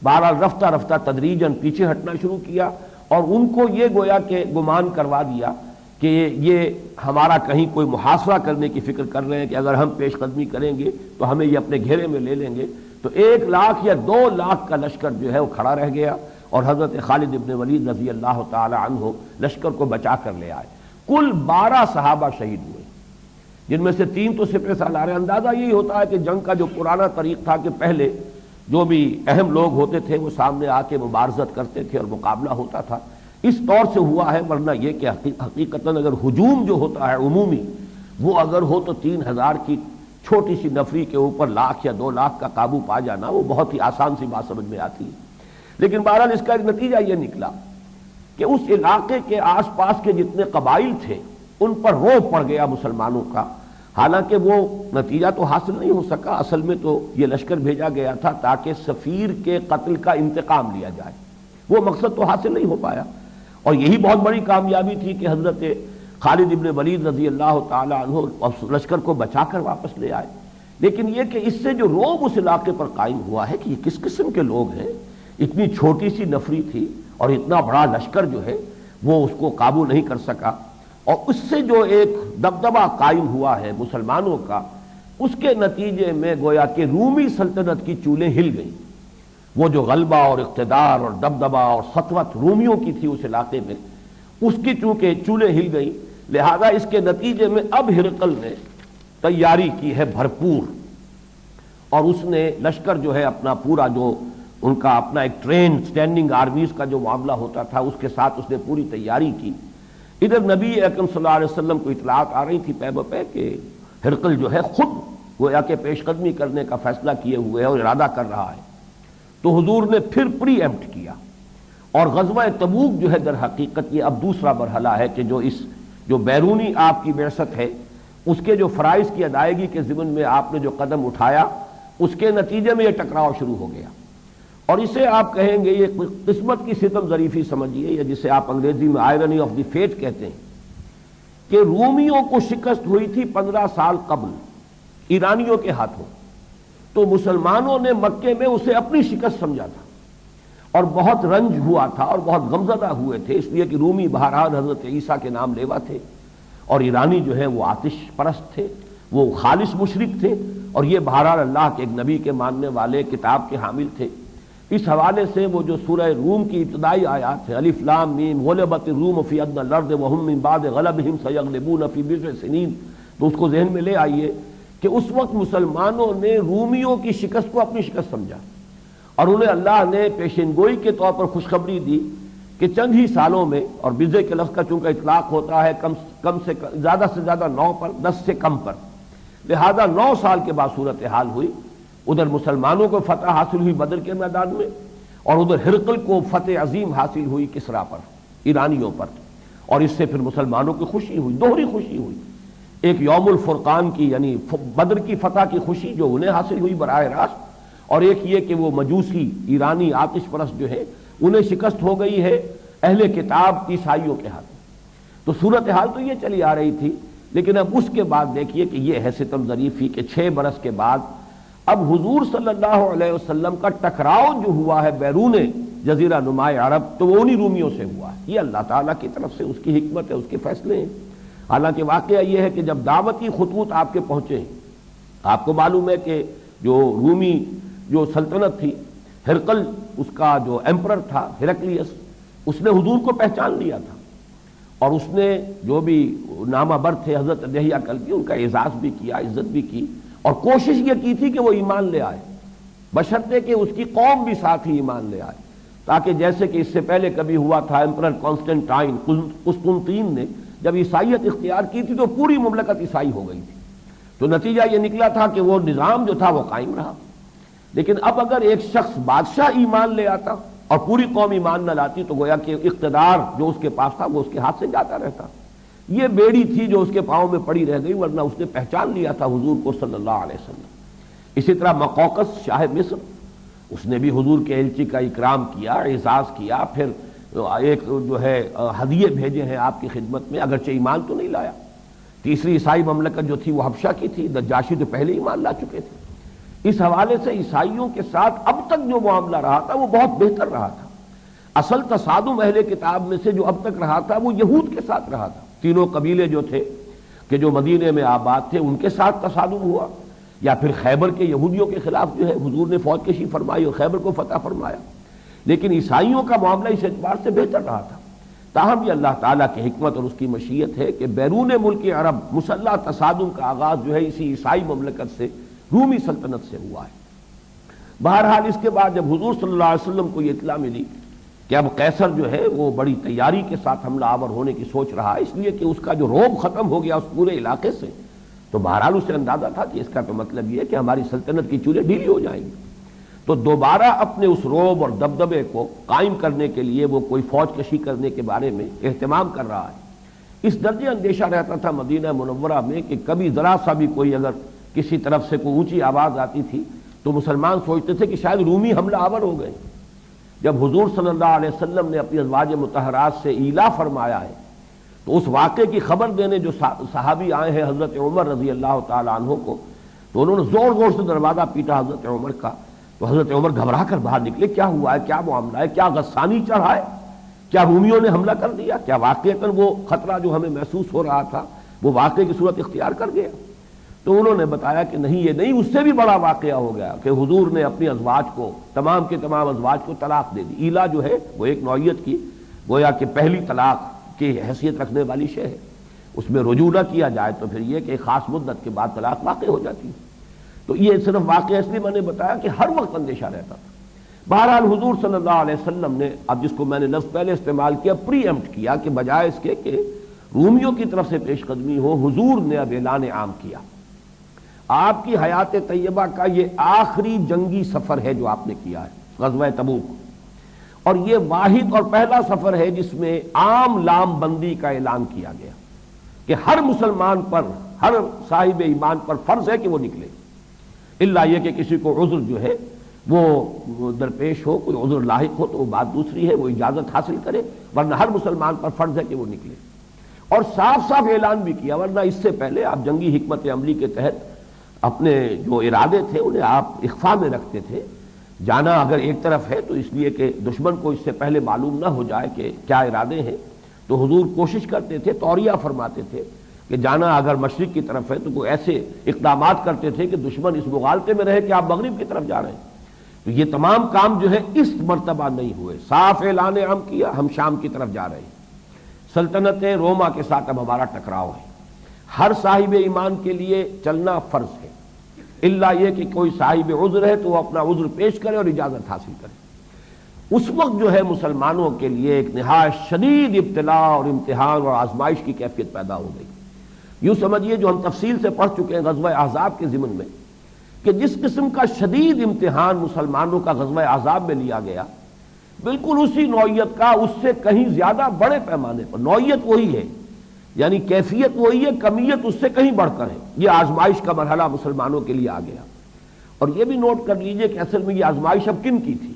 بہرحال رفتہ رفتہ تدریجاً پیچھے ہٹنا شروع کیا، اور ان کو یہ گویا کہ گمان کروا دیا کہ یہ ہمارا کہیں کوئی محاصرہ کرنے کی فکر کر رہے ہیں کہ اگر ہم پیش قدمی کریں گے تو ہمیں یہ اپنے گھیرے میں لے لیں گے، تو 1,00,000 یا 2,00,000 کا لشکر جو ہے وہ کھڑا رہ گیا، اور حضرت خالد ابن ولید رضی اللہ تعالی عنہ لشکر کو بچا کر لے آئے۔ کل 12 صحابہ شہید ہوئے، جن میں سے 3 تو سپہ سالار۔ اندازہ یہی ہوتا ہے کہ جنگ کا جو پرانا طریق تھا کہ پہلے جو بھی اہم لوگ ہوتے تھے وہ سامنے آ کے مبارزت کرتے تھے اور مقابلہ ہوتا تھا، اس طور سے ہوا ہے، ورنہ یہ کہ حقیقتاً اگر ہجوم جو ہوتا ہے عمومی وہ اگر ہو تو 3,000 کی چھوٹی سی نفری کے اوپر 1,00,000 یا 2,00,000 کا قابو پا جانا وہ بہت ہی آسان سی بات سمجھ میں آتی ہے۔ لیکن بہرحال اس کا ایک نتیجہ یہ نکلا کہ اس علاقے کے آس پاس کے جتنے قبائل تھے ان پر روب پڑ گیا مسلمانوں کا، حالانکہ وہ نتیجہ تو حاصل نہیں ہو سکا۔ اصل میں تو یہ لشکر بھیجا گیا تھا تاکہ سفیر کے قتل کا انتقام لیا جائے، وہ مقصد تو حاصل نہیں ہو پایا، اور یہی بہت بڑی کامیابی تھی کہ حضرت خالد ابن ولید رضی اللہ تعالی عنہ اس لشکر کو بچا کر واپس لے آئے۔ لیکن یہ کہ اس سے جو روب اس علاقے پر قائم ہوا ہے کہ یہ کس قسم کے لوگ ہیں، اتنی چھوٹی سی نفری تھی اور اتنا بڑا لشکر جو ہے وہ اس کو قابو نہیں کر سکا، اور اس سے جو ایک دبدبہ قائم ہوا ہے مسلمانوں کا، اس کے نتیجے میں گویا کہ رومی سلطنت کی چولیں ہل گئیں۔ وہ جو غلبہ اور اقتدار اور دبدبہ اور سطوت رومیوں کی تھی اس علاقے میں، اس کی چونکہ چولیں ہل گئیں، لہذا اس کے نتیجے میں اب ہرقل نے تیاری کی ہے بھرپور، اور اس نے لشکر جو ہے اپنا پورا جو ان کا اپنا ایک ٹرین سٹینڈنگ آرمیز کا جو معاملہ ہوتا تھا اس کے ساتھ اس نے پوری تیاری کی۔ ادھر نبی اکرم صلی اللہ علیہ وسلم کو اطلاعات آ رہی تھی پے بپے کہ ہرقل جو ہے خود گویا کہ پیش قدمی کرنے کا فیصلہ کیے ہوئے ہے اور ارادہ کر رہا ہے، تو حضور نے پھر پری ایمپٹ کیا، اور غزوہ تبوک جو ہے در حقیقت یہ اب دوسرا مرحلہ ہے کہ جو بیرونی آپ کی بعثت ہے اس کے جو فرائض کی ادائیگی کے ضمن میں آپ نے جو قدم اٹھایا اس کے نتیجے میں یہ ٹکراؤ شروع ہو گیا، اور اسے آپ کہیں گے یہ قسمت کی ستم ظریفی سمجھیے، یا جسے آپ انگریزی میں آئرنی آف دی فیٹ کہتے ہیں، کہ رومیوں کو شکست ہوئی تھی 15 سال قبل ایرانیوں کے ہاتھوں، تو مسلمانوں نے مکے میں اسے اپنی شکست سمجھا تھا اور بہت رنج ہوا تھا اور بہت غمزدہ ہوئے تھے، اس لیے کہ رومی بہرحال حضرت عیسیٰ کے نام لیوا تھے اور ایرانی جو ہے وہ آتش پرست تھے، وہ خالص مشرک تھے، اور یہ بہرحال اللہ کے ایک نبی کے ماننے والے کتاب کے حامل تھے۔ اس حوالے سے وہ جو سورہ روم کی ابتدائی آیات ہے الف لام میم غلبت الروم فی ادنی الارض وهم من بعد غلبهم سیغلبون فی بضع سنین، تو اس کو ذہن میں لے آئیے کہ اس وقت مسلمانوں نے رومیوں کی شکست کو اپنی شکست سمجھا، اور انہیں اللہ نے پیشین گوئی کے طور پر خوشخبری دی کہ چند ہی سالوں میں، اور بضع کے لفظ کا چونکہ اطلاق ہوتا ہے زیادہ سے زیادہ 9 پر، 10 سے کم پر، لہذا 9 سال کے بعد صورتحال ہوئی، ادھر مسلمانوں کو فتح حاصل ہوئی بدر کے میدان میں، اور ادھر ہرقل کو فتح عظیم حاصل ہوئی کسریٰ پر، ایرانیوں پر، اور اس سے پھر مسلمانوں کی خوشی ہوئی، دوہری خوشی ہوئی، ایک یوم الفرقان کی یعنی بدر کی فتح کی خوشی جو انہیں حاصل ہوئی براہ راست، اور ایک یہ کہ وہ مجوسی ایرانی آتش پرست جو ہے انہیں شکست ہو گئی ہے اہل کتاب عیسائیوں کے ہاتھ۔ تو صورتحال تو یہ چلی آ رہی تھی، لیکن اب اس کے بعد دیکھیے کہ یہ ہے ستم ظریفی کہ 6 برس کے بعد اب حضور صلی اللہ علیہ وسلم کا ٹکراؤ جو ہوا ہے بیرون جزیرہ نما عرب، تو وہ انہی رومیوں سے ہوا ہے۔ یہ اللہ تعالیٰ کی طرف سے اس کی حکمت ہے، اس کے فیصلے ہیں۔ حالانکہ واقعہ یہ ہے کہ جب دعوتی خطوط آپ کے پہنچے، آپ کو معلوم ہے کہ جو رومی جو سلطنت تھی، ہرقل اس کا جو ایمپرر تھا ہیرکلیس، اس نے حضور کو پہچان لیا تھا، اور اس نے جو بھی نامہ بر تھے حضرت دہیہ کلبی ان کا اعزاز بھی کیا، عزت بھی کی، اور کوشش یہ کی تھی کہ وہ ایمان لے آئے، بشرطے کہ اس کی قوم بھی ساتھ ہی ایمان لے آئے، تاکہ جیسے کہ اس سے پہلے کبھی ہوا تھا ایمپرر کانسٹنٹائن قسطنطین نے جب عیسائیت اختیار کی تھی تو پوری مملکت عیسائی ہو گئی تھی، تو نتیجہ یہ نکلا تھا کہ وہ نظام جو تھا وہ قائم رہا۔ لیکن اب اگر ایک شخص بادشاہ ایمان لے آتا اور پوری قوم ایمان نہ لاتی تو گویا کہ اقتدار جو اس کے پاس تھا وہ اس کے ہاتھ سے جاتا رہتا۔ یہ بیڑی تھی جو اس کے پاؤں میں پڑی رہ گئی، ورنہ اس نے پہچان لیا تھا حضور کو صلی اللہ علیہ وسلم۔ اسی طرح مقوقس شاہ مصر، اس نے بھی حضور کے الچی کا اکرام کیا، اعزاز کیا، پھر ایک جو ہے ہدیے بھیجے ہیں آپ کی خدمت میں، اگرچہ ایمان تو نہیں لایا۔ تیسری عیسائی مملکت جو تھی وہ حبشہ کی تھی، نجاشی تو پہلے ایمان لا چکے تھے۔ اس حوالے سے عیسائیوں کے ساتھ اب تک جو معاملہ رہا تھا وہ بہت بہتر رہا تھا۔ اصل تصادم اہل کتاب میں سے جو اب تک رہا تھا وہ یہود کے ساتھ رہا تھا، تینوں قبیلے جو تھے کہ جو مدینے میں آباد تھے ان کے ساتھ تصادم ہوا، یا پھر خیبر کے یہودیوں کے خلاف جو ہے حضور نے فوج کشی فرمائی اور خیبر کو فتح فرمایا۔ لیکن عیسائیوں کا معاملہ اس اعتبار سے بہتر رہا تھا۔ تاہم یہ اللہ تعالیٰ کی حکمت اور اس کی مشیت ہے کہ بیرون ملک عرب مسلح تصادم کا آغاز جو ہے اسی عیسائی مملکت سے، رومی سلطنت سے ہوا ہے۔ بہرحال اس کے بعد جب حضور صلی اللہ علیہ وسلم کو یہ اطلاع ملی کہ اب قیصر جو ہے وہ بڑی تیاری کے ساتھ حملہ آور ہونے کی سوچ رہا ہے، اس لیے کہ اس کا جو رعب ختم ہو گیا اس پورے علاقے سے، تو بہرحال اسے اندازہ تھا کہ اس کا تو مطلب یہ ہے کہ ہماری سلطنت کی چولیں ڈھیلی ہو جائیں گی، تو دوبارہ اپنے اس رعب اور دبدبے کو قائم کرنے کے لیے وہ کوئی فوج کشی کرنے کے بارے میں اہتمام کر رہا ہے۔ اس درجے اندیشہ رہتا تھا مدینہ منورہ میں کہ کبھی ذرا سا بھی کوئی اگر کسی طرف سے کوئی اونچی آواز آتی تھی تو مسلمان سوچتے تھے کہ شاید رومی حملہ آور ہو گئے۔ جب حضور صلی اللہ علیہ وسلم نے اپنی ازواج مطہرات سے ایلا فرمایا ہے تو اس واقعے کی خبر دینے جو صحابی آئے ہیں حضرت عمر رضی اللہ تعالی عنہ کو، تو انہوں نے زور زور سے دروازہ پیٹا حضرت عمر کا، تو حضرت عمر گھبرا کر باہر نکلے، کیا ہوا ہے، کیا معاملہ ہے، کیا غسانی چڑھا ہے، کیا رومیوں نے حملہ کر دیا، کیا واقعتاً وہ خطرہ جو ہمیں محسوس ہو رہا تھا وہ واقعے کی صورت اختیار کر گیا؟ تو انہوں نے بتایا کہ نہیں، یہ نہیں، اس سے بھی بڑا واقعہ ہو گیا کہ حضور نے اپنی ازواج کو، تمام کے تمام ازواج کو طلاق دے دی۔ ایلا جو ہے وہ ایک نوعیت کی گویا کہ پہلی طلاق کی حیثیت رکھنے والی شے ہے، اس میں رجوع نہ کیا جائے تو پھر یہ کہ ایک خاص مدت کے بعد طلاق واقع ہو جاتی ہے۔ تو یہ صرف واقعہ اس لیے میں نے بتایا کہ ہر وقت اندیشہ رہتا تھا۔ بہرحال حضور صلی اللہ علیہ وسلم نے، اب جس کو میں نے لفظ پہلے استعمال کیا، پری ایمپٹ کیا، کہ بجائے اس کے کہ رومیوں کی طرف سے پیش قدمی ہو، حضور نے اب اعلان عام کیا، آپ کی حیات طیبہ کا یہ آخری جنگی سفر ہے جو آپ نے کیا ہے، غزوہ تبوک، اور یہ واحد اور پہلا سفر ہے جس میں عام لام بندی کا اعلان کیا گیا کہ ہر مسلمان پر، ہر صاحب ایمان پر فرض ہے کہ وہ نکلے، الا یہ کہ کسی کو عذر جو ہے وہ درپیش ہو، کوئی عذر لاحق ہو تو وہ بات دوسری ہے، وہ اجازت حاصل کرے، ورنہ ہر مسلمان پر فرض ہے کہ وہ نکلے۔ اور صاف صاف اعلان بھی کیا، ورنہ اس سے پہلے آپ جنگی حکمت عملی کے تحت اپنے جو ارادے تھے انہیں آپ اخفاء میں رکھتے تھے۔ جانا اگر ایک طرف ہے تو اس لیے کہ دشمن کو اس سے پہلے معلوم نہ ہو جائے کہ کیا ارادے ہیں، تو حضور کوشش کرتے تھے، توریہ فرماتے تھے کہ جانا اگر مشرق کی طرف ہے تو کوئی ایسے اقدامات کرتے تھے کہ دشمن اس مغالطے میں رہے کہ آپ مغرب کی طرف جا رہے ہیں۔ تو یہ تمام کام جو ہے اس مرتبہ نہیں ہوئے، صاف اعلان عام کیا ہم شام کی طرف جا رہے ہیں، سلطنت روما کے ساتھ اب ہمارا ٹکراؤ ہے، ہر صاحب ایمان کے لیے چلنا فرض ہے، الا یہ کہ کوئی صاحب عذر ہے تو وہ اپنا عذر پیش کرے اور اجازت حاصل کرے۔ اس وقت جو ہے مسلمانوں کے لیے ایک نہایت شدید ابتلاء اور امتحان اور آزمائش کی کیفیت پیدا ہو گئی۔ یوں سمجھیے جو ہم تفصیل سے پڑھ چکے ہیں غزوہ احزاب کے ضمن میں، کہ جس قسم کا شدید امتحان مسلمانوں کا غزوہ احزاب میں لیا گیا، بالکل اسی نوعیت کا، اس سے کہیں زیادہ بڑے پیمانے پر، نوعیت وہی ہے یعنی کیفیت وہی ہے، کمیت اس سے کہیں بڑھ کر ہے، یہ آزمائش کا مرحلہ مسلمانوں کے لیے آ گیا۔ اور یہ بھی نوٹ کر لیجئے کہ اصل میں یہ آزمائش اب کن کی تھی؟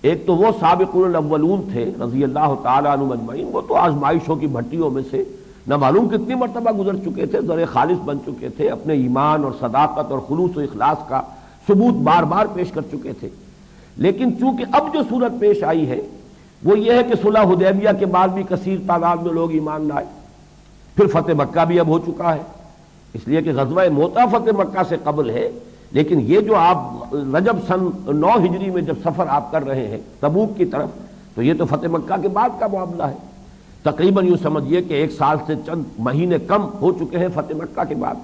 ایک تو وہ سابقون الاولون تھے رضی اللہ تعالیٰ عنہم اجمعین، وہ تو آزمائشوں کی بھٹیوں میں سے نہ معلوم کتنی مرتبہ گزر چکے تھے، ذرے خالص بن چکے تھے، اپنے ایمان اور صداقت اور خلوص و اخلاص کا ثبوت بار بار پیش کر چکے تھے۔ لیکن چونکہ اب جو صورت پیش آئی ہے وہ یہ ہے کہ صلح حدیبیہ کے بعد بھی کثیر تعداد میں لوگ ایمان لائے، پھر فتح مکہ بھی اب ہو چکا ہے، اس لیے کہ غزوہ موتا فتح مکہ سے قبل ہے، لیکن یہ جو آپ رجب سن 9 ہجری میں جب سفر آپ کر رہے ہیں تبوک کی طرف، تو یہ تو فتح مکہ کے بعد کا معاملہ ہے، تقریباً یوں سمجھیے کہ 1 سال سے چند مہینے کم ہو چکے ہیں فتح مکہ کے بعد۔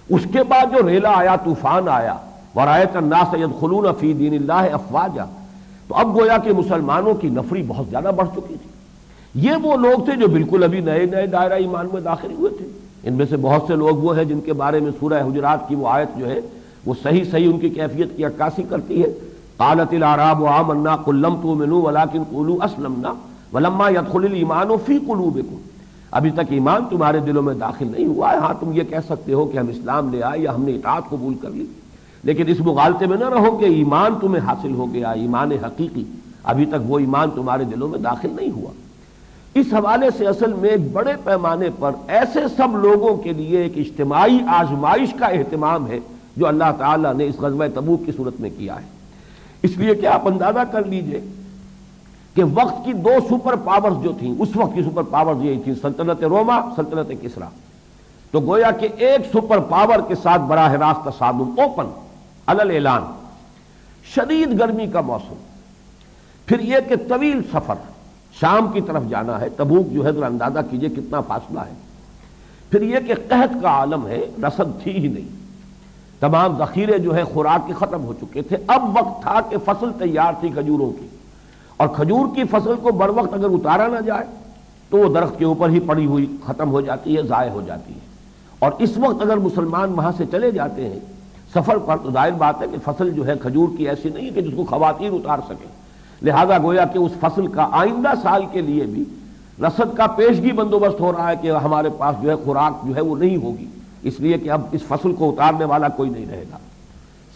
اس کے بعد جو ریلا آیا، طوفان آیا، وَرَأَيْتَ النَّاسَ يَدْخُلُونَ فِي دِينِ اللَّهِ أَفْوَاجًا، تو اب گویا کہ مسلمانوں کی نفری بہت زیادہ بڑھ چکی تھی۔ یہ وہ لوگ تھے جو بالکل ابھی نئے نئے دائرہ ایمان میں داخل ہوئے تھے، ان میں سے بہت سے لوگ وہ ہیں جن کے بارے میں سورہ حجرات کی وہ آیت جو ہے وہ صحیح ان کی کیفیت کی عکاسی کرتی ہے، قالت الاعراب آمنا قل لم تؤمنوا ولكن قولوا اسلمنا ولما يدخل الايمان في قلوبكم، ابھی تک ایمان تمہارے دلوں میں داخل نہیں ہوا ہے، ہاں تم یہ کہہ سکتے ہو کہ ہم اسلام لے آئے یا ہم نے اطاعت قبول کر لی، لیکن اس مغالطے میں نہ رہو کہ ایمان تمہیں حاصل ہو گیا، ایمان حقیقی، ابھی تک وہ ایمان تمہارے دلوں میں داخل نہیں ہوا۔ اس حوالے سے اصل میں ایک بڑے پیمانے پر ایسے سب لوگوں کے لیے ایک اجتماعی آزمائش کا اہتمام ہے جو اللہ تعالیٰ نے اس غزوہ تبوک کی صورت میں کیا ہے۔ اس لیے کہ آپ اندازہ کر لیجئے کہ وقت کی 2 سپر پاورز جو تھیں، اس وقت کی سپر پاورز یہی تھیں، سلطنت روما، سلطنت کسریٰ، تو گویا کہ ایک سپر پاور کے ساتھ براہ راست تصادم، اوپن علل اعلان، شدید گرمی کا موسم، پھر یہ کہ طویل سفر، شام کی طرف جانا ہے، تبوک جو ہے ذرا اندازہ کیجئے کتنا فاصلہ ہے، پھر یہ کہ قحط کا عالم ہے، رسد تھی ہی نہیں، تمام ذخیرے جو ہے خوراک کے ختم ہو چکے تھے، اب وقت تھا کہ فصل تیار تھی کھجوروں کی، اور کھجور کی فصل کو بر وقت اگر اتارا نہ جائے تو وہ درخت کے اوپر ہی پڑی ہوئی ختم ہو جاتی ہے، ضائع ہو جاتی ہے، اور اس وقت اگر مسلمان وہاں سے چلے جاتے ہیں سفر پر تو ظاہر بات ہے کہ فصل جو ہے کھجور کی ایسی نہیں کہ جس کو خواتین اتار سکیں، لہذا گویا کہ اس فصل کا آئندہ سال کے لیے بھی رسد کا پیشگی بندوبست ہو رہا ہے کہ ہمارے پاس جو ہے خوراک جو ہے وہ نہیں ہوگی، اس لیے کہ اب اس فصل کو اتارنے والا کوئی نہیں رہے گا،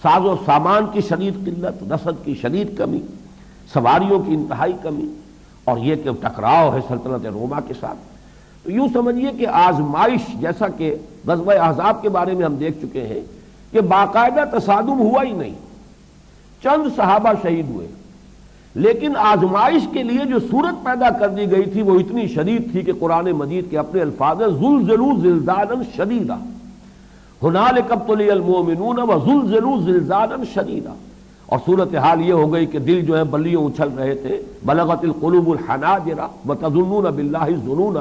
ساز و سامان کی شدید قلت، رسد کی شدید کمی، سواریوں کی انتہائی کمی، اور یہ کہ ٹکراؤ ہے سلطنت روما کے ساتھ۔ تو یوں سمجھیے کہ آزمائش، جیسا کہ غزوہ احزاب کے بارے میں ہم دیکھ چکے ہیں کہ باقاعدہ تصادم ہوا ہی نہیں، چند صحابہ شہید ہوئے، لیکن آزمائش کے لیے جو صورت پیدا کر دی گئی تھی وہ اتنی شدید تھی کہ قرآن مجید کے اپنے الفاظ ہیں زلزلوا زلزالا شدیدا، ہنالک ابتلی المؤمنون وزلزلوا زلزالا شدیدا، اور صورتحال یہ ہو گئی کہ دل جو ہے بلیوں اچھل رہے تھے، بلغت القلوب الحناجر وتظنون باللہ الظنون،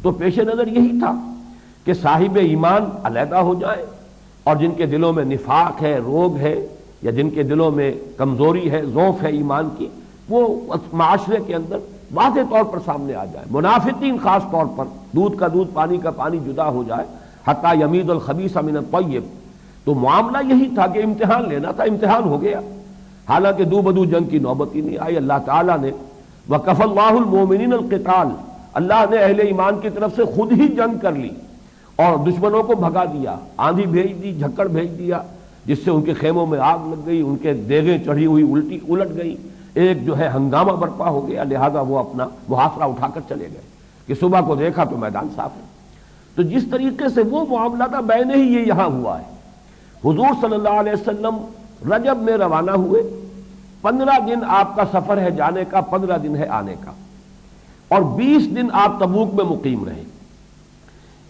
تو پیش نظر یہی تھا کہ صاحب ایمان علیحدہ ہو جائیں، اور جن کے دلوں میں نفاق ہے، روگ ہے، یا جن کے دلوں میں کمزوری ہے، ضعف ہے ایمان کی، وہ معاشرے کے اندر واضح طور پر سامنے آ جائے، منافقین خاص طور پر، دودھ کا دودھ پانی کا پانی جدا ہو جائے، حتیٰ یمیز الخبیث من الطیب، تو معاملہ یہی تھا کہ امتحان لینا تھا، امتحان ہو گیا، حالانکہ دو بدو جنگ کی نوبت ہی نہیں آئی۔ اللہ تعالیٰ نے وَكَفَى اللَّهُ الْمُؤْمِنِينَ الْقِتَالَ، اللہ نے اہل ایمان کی طرف سے خود ہی جنگ کر لی اور دشمنوں کو بھگا دیا، آندھی بھیج دی، جھکڑ بھیج دیا، جس سے ان کے خیموں میں آگ لگ گئی، ان کے دیگیں چڑھی ہوئی الٹ گئی، ایک جو ہے ہنگامہ برپا ہو گیا، لہذا وہ اپنا محاصرہ اٹھا کر چلے گئے کہ صبح کو دیکھا تو میدان صاف ہے۔ تو جس طریقے سے وہ معاملہ تھا بین ہی یہ یہاں ہوا ہے۔ حضور صلی اللہ علیہ وسلم رجب میں روانہ ہوئے، 15 دن آپ کا سفر ہے جانے کا، 15 دن ہے آنے کا، اور 20 دن آپ تبوک میں مقیم رہے۔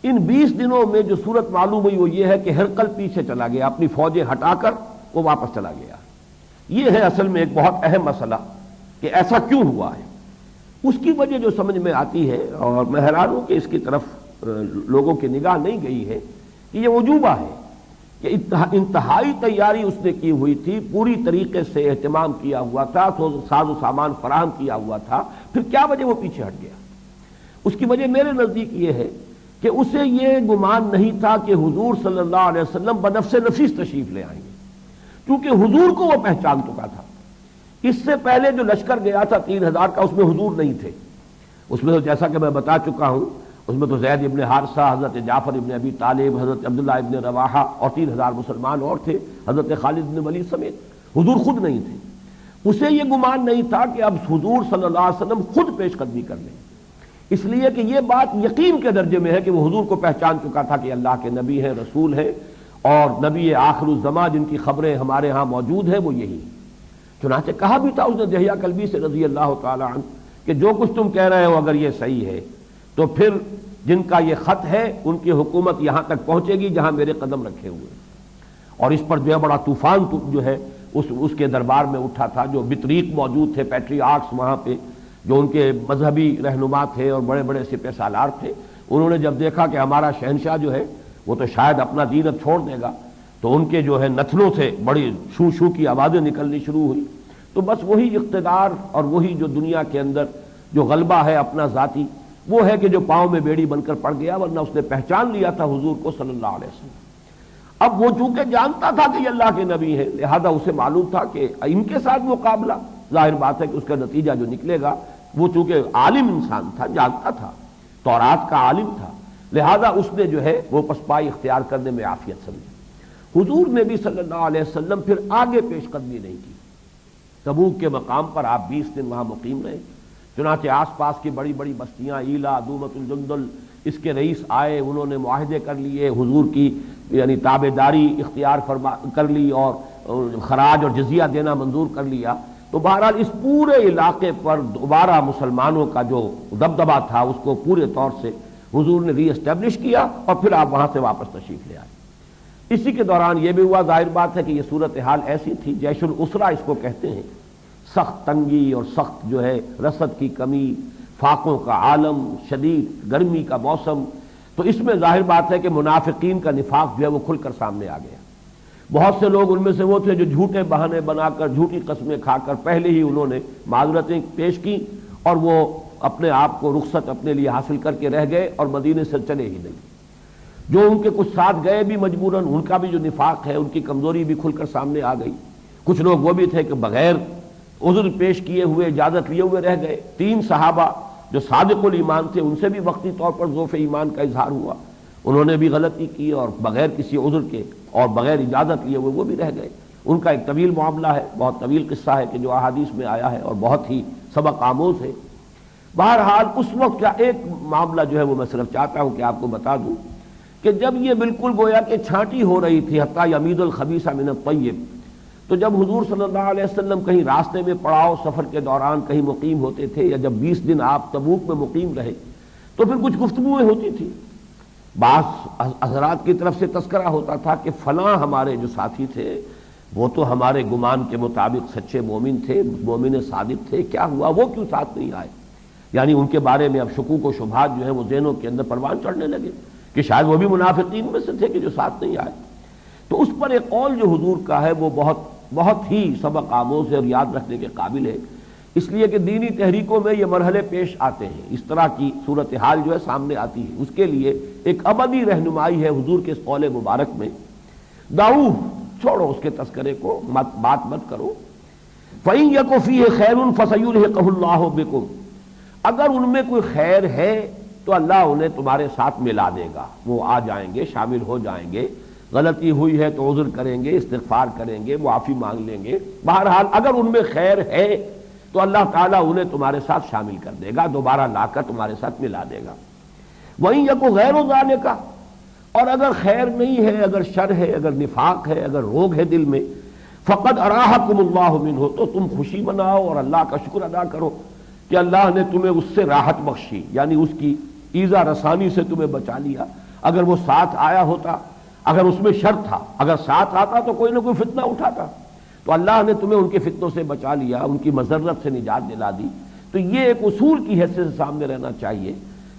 ان 20 دنوں میں جو صورت معلوم ہوئی وہ یہ ہے کہ ہرقل پیچھے چلا گیا، اپنی فوجیں ہٹا کر وہ واپس چلا گیا۔ یہ ہے اصل میں ایک بہت اہم مسئلہ کہ ایسا کیوں ہوا ہے۔ اس کی وجہ جو سمجھ میں آتی ہے، اور میں حیران ہوں کہ اس کی طرف لوگوں کی نگاہ نہیں گئی ہے، کہ یہ وجوبہ ہے کہ انتہائی تیاری اس نے کی ہوئی تھی، پوری طریقے سے اہتمام کیا ہوا تھا، ساز و سامان فراہم کیا ہوا تھا، پھر کیا وجہ وہ پیچھے ہٹ گیا؟ اس کی وجہ میرے نزدیک یہ ہے کہ اسے یہ گمان نہیں تھا کہ حضور صلی اللہ علیہ وسلم بنفس نفیس تشریف لے آئیں گے، کیونکہ حضور کو وہ پہچان چکا تھا۔ اس سے پہلے جو لشکر گیا تھا 3000 کا، اس میں حضور نہیں تھے، اس میں تو جیسا کہ میں بتا چکا ہوں، اس میں تو زید ابن حارثہ، حضرت جعفر ابن ابی طالب، حضرت عبداللہ ابن رواحہ اور 3000 مسلمان اور تھے، حضرت خالد بن ولید سمیت، حضور خود نہیں تھے۔ اسے یہ گمان نہیں تھا کہ اب حضور صلی اللہ علیہ وسلم خود پیش قدمی کر لیں، اس لیے کہ یہ بات یقین کے درجے میں ہے کہ وہ حضور کو پہچان چکا تھا کہ اللہ کے نبی ہیں، رسول ہیں، اور نبی آخر الزماں جن کی خبریں ہمارے ہاں موجود ہیں وہ یہی۔ چنانچہ کہا بھی تھا اس نے دہیہ کلبی سے رضی اللہ تعالی عنہ کہ جو کچھ تم کہہ رہے ہو اگر یہ صحیح ہے تو پھر جن کا یہ خط ہے ان کی حکومت یہاں تک پہنچے گی جہاں میرے قدم رکھے ہوئے، اور اس پر جو ہے بڑا طوفان جو ہے اس کے دربار میں اٹھا تھا۔ جو بطریق موجود تھے، پیٹری آرٹس وہاں پہ، جو ان کے مذہبی رہنما تھے اور بڑے بڑے سپہ سالار تھے، انہوں نے جب دیکھا کہ ہمارا شہنشاہ جو ہے وہ تو شاید اپنا دین اب چھوڑ دے گا، تو ان کے جو ہے نتھنوں سے بڑی شو شو کی آوازیں نکلنی شروع ہوئی۔ تو بس وہی اقتدار اور وہی جو دنیا کے اندر جو غلبہ ہے اپنا ذاتی، وہ ہے کہ جو پاؤں میں بیڑی بن کر پڑ گیا، ورنہ اس نے پہچان لیا تھا حضور کو صلی اللہ علیہ وسلم۔ اب وہ چونکہ جانتا تھا کہ یہ اللہ کے نبی ہیں، لہذا اسے معلوم تھا کہ ان کے ساتھ مقابلہ، ظاہر بات ہے کہ اس کا نتیجہ جو نکلے گا، وہ چونکہ عالم انسان تھا، جانتا تھا، تورات کا عالم تھا، لہذا اس نے جو ہے وہ پسپائی اختیار کرنے میں عافیت سمجھی۔ حضور نے بھی صلی اللہ علیہ وسلم پھر آگے پیش قدمی نہیں کی۔ تبوک کے مقام پر آپ 20 دن وہاں مقیم رہے، چنانچہ آس پاس کی بڑی بڑی بستیاں، ایلا، دومت الجندل، اس کے رئیس آئے، انہوں نے معاہدے کر لیے، حضور کی یعنی تابعداری اختیار کر لی اور خراج اور جزیہ دینا منظور کر لیا۔ تو بہرحال اس پورے علاقے پر دوبارہ مسلمانوں کا جو دبدبہ تھا اس کو پورے طور سے حضور نے ری اسٹیبلش کیا، اور پھر آپ وہاں سے واپس تشریف لے آئے۔ اسی کے دوران یہ بھی ہوا، ظاہر بات ہے کہ یہ صورتحال ایسی تھی، جیش الاسرہ اس کو کہتے ہیں، سخت تنگی اور سخت جو ہے رسد کی کمی، فاقوں کا عالم، شدید گرمی کا موسم، تو اس میں ظاہر بات ہے کہ منافقین کا نفاق جو ہے وہ کھل کر سامنے آ گیا۔ بہت سے لوگ ان میں سے وہ تھے جو جھوٹے بہانے بنا کر، جھوٹی قسمیں کھا کر پہلے ہی انہوں نے معذرتیں پیش کی، اور وہ اپنے آپ کو رخصت اپنے لیے حاصل کر کے رہ گئے اور مدینے سے چلے ہی نہیں۔ جو ان کے کچھ ساتھ گئے بھی مجبوراً، ان کا بھی جو نفاق ہے، ان کی کمزوری بھی کھل کر سامنے آ گئی۔ کچھ لوگ وہ بھی تھے کہ بغیر عذر پیش کیے ہوئے، اجازت لیے ہوئے رہ گئے۔ 3 صحابہ جو صادق الایمان تھے، ان سے بھی وقتی طور پر ضعف ایمان کا اظہار ہوا، انہوں نے بھی غلطی کی اور بغیر کسی عذر کے اور بغیر اجازت لیے ہوئے وہ بھی رہ گئے۔ ان کا ایک طویل معاملہ ہے، بہت طویل قصہ ہے کہ جو احادیث میں آیا ہے اور بہت ہی سبق آموز ہے۔ بہرحال اس وقت کا ایک معاملہ جو ہے وہ میں صرف چاہتا ہوں کہ آپ کو بتا دوں کہ جب یہ بالکل گویا کہ چھانٹی ہو رہی تھی، حتیٰ یمید الخبیث من الطیب، تو جب حضور صلی اللہ علیہ وسلم کہیں راستے میں پڑاؤ سفر کے دوران کہیں مقیم ہوتے تھے، یا جب 20 دن آپ تبوک میں مقیم رہے، تو پھر کچھ گفتگویں ہوتی تھی۔ بعض حضرات کی طرف سے تذکرہ ہوتا تھا کہ فلاں ہمارے جو ساتھی تھے وہ تو ہمارے گمان کے مطابق سچے مومن تھے، مومن صادق تھے، کیا ہوا وہ کیوں ساتھ نہیں آئے؟ یعنی ان کے بارے میں اب شکوک و شبہات جو ہیں وہ ذہنوں کے اندر پروان چڑھنے لگے کہ شاید وہ بھی منافقین میں سے تھے کہ جو ساتھ نہیں آئے۔ تو اس پر ایک قول جو حضور کا ہے وہ بہت ہی سبق آموز ہے اور یاد رکھنے کے قابل ہے، اس لیے کہ دینی تحریکوں میں یہ مرحلے پیش آتے ہیں، اس طرح کی صورتحال جو ہے سامنے آتی ہے، اس کے لیے ایک ابدی رہنمائی ہے حضور کے اس قول مبارک میں۔ دعو، چھوڑو اس کے تذکرے کو، بات مت کرو. فَإِن يَكُ فِيهِ خَيْرٌ فَسَيُلْحِقُهُ اللَّهُ بِكُمْ، اگر ان میں کوئی خیر ہے تو اللہ انہیں تمہارے ساتھ ملا دے گا، وہ آ جائیں گے، شامل ہو جائیں گے. غلطی ہوئی ہے تو عذر کریں گے، استغفار کریں گے، معافی مانگ لیں گے. بہرحال اگر ان میں خیر ہے تو اللہ تعالیٰ انہیں تمہارے ساتھ شامل کر دے گا، دوبارہ لا کر تمہارے ساتھ ملا دے گا. وہیں یکو غیر ذالک، اور اگر خیر نہیں ہے، اگر شر ہے، اگر نفاق ہے، اگر روگ ہے دل میں، فقد اراحکم اللہ منہ، تو تم خوشی مناؤ اور اللہ کا شکر ادا کرو کہ اللہ نے تمہیں اس سے راحت بخشی، یعنی اس کی ایذا رسانی سے تمہیں بچا لیا. اگر وہ ساتھ آیا ہوتا، اگر اس میں شر تھا، اگر ساتھ آتا تو کوئی نہ کوئی فتنہ اٹھاتا، تو اللہ نے تمہیں ان کے فتنوں سے بچا لیا، ان کی مضرت سے نجات دلا دی. تو یہ ایک اصول کی حیثیت سے سامنے رہنا چاہیے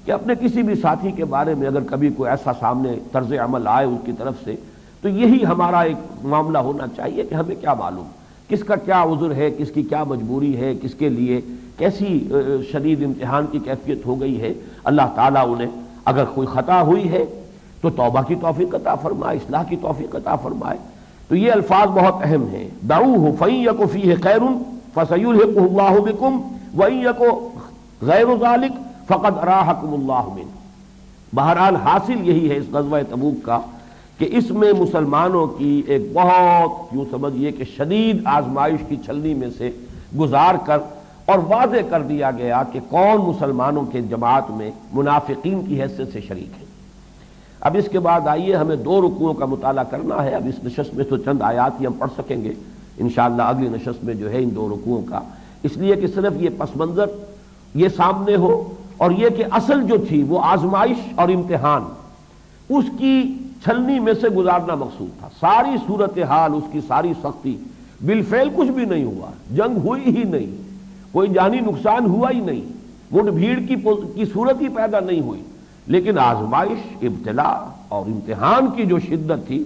کہ اپنے کسی بھی ساتھی کے بارے میں اگر کبھی کوئی ایسا سامنے طرز عمل آئے ان کی طرف سے، تو یہی ہمارا ایک معاملہ ہونا چاہیے کہ ہمیں کیا معلوم کس کا کیا عذر ہے، کس کی کیا مجبوری ہے، کس کے لیے کیسی شدید امتحان کی کیفیت ہو گئی ہے. اللہ تعالیٰ انہیں اگر کوئی خطا ہوئی ہے تو توبہ کی توفیق عطا فرمائے، اصلاح کی توفیق عطا فرمائے. تو یہ الفاظ بہت اہم ہیں. دعوہ فإن یک فیہ خیر فسیلحقہ اللہ بکم وإن یک غیر ذلک فقد اراحکم اللہ منہ. بہرحال حاصل یہی ہے اس غزوہ تبوک کا کہ اس میں مسلمانوں کی ایک بہت یوں سمجھیے کہ شدید آزمائش کی چھلنی میں سے گزار کر اور واضح کر دیا گیا کہ کون مسلمانوں کے جماعت میں منافقین کی حیثیت سے شریک ہے. اب اس کے بعد آئیے ہمیں 2 رکوعوں کا مطالعہ کرنا ہے. اب اس نشست میں تو چند آیات ہی ہم پڑھ سکیں گے انشاءاللہ، اگلی نشست میں جو ہے ان 2 رکوعوں کا، اس لیے کہ صرف یہ پس منظر یہ سامنے ہو اور یہ کہ اصل جو تھی وہ آزمائش اور امتحان، اس کی چھلنی میں سے گزارنا مقصود تھا. ساری صورتحال، اس کی ساری سختی، بالفعل کچھ بھی نہیں ہوا، جنگ ہوئی ہی نہیں، کوئی جانی نقصان ہوا ہی نہیں، مٹ بھیڑ کی صورت ہی پیدا نہیں ہوئی، لیکن آزمائش، ابتلا اور امتحان کی جو شدت تھی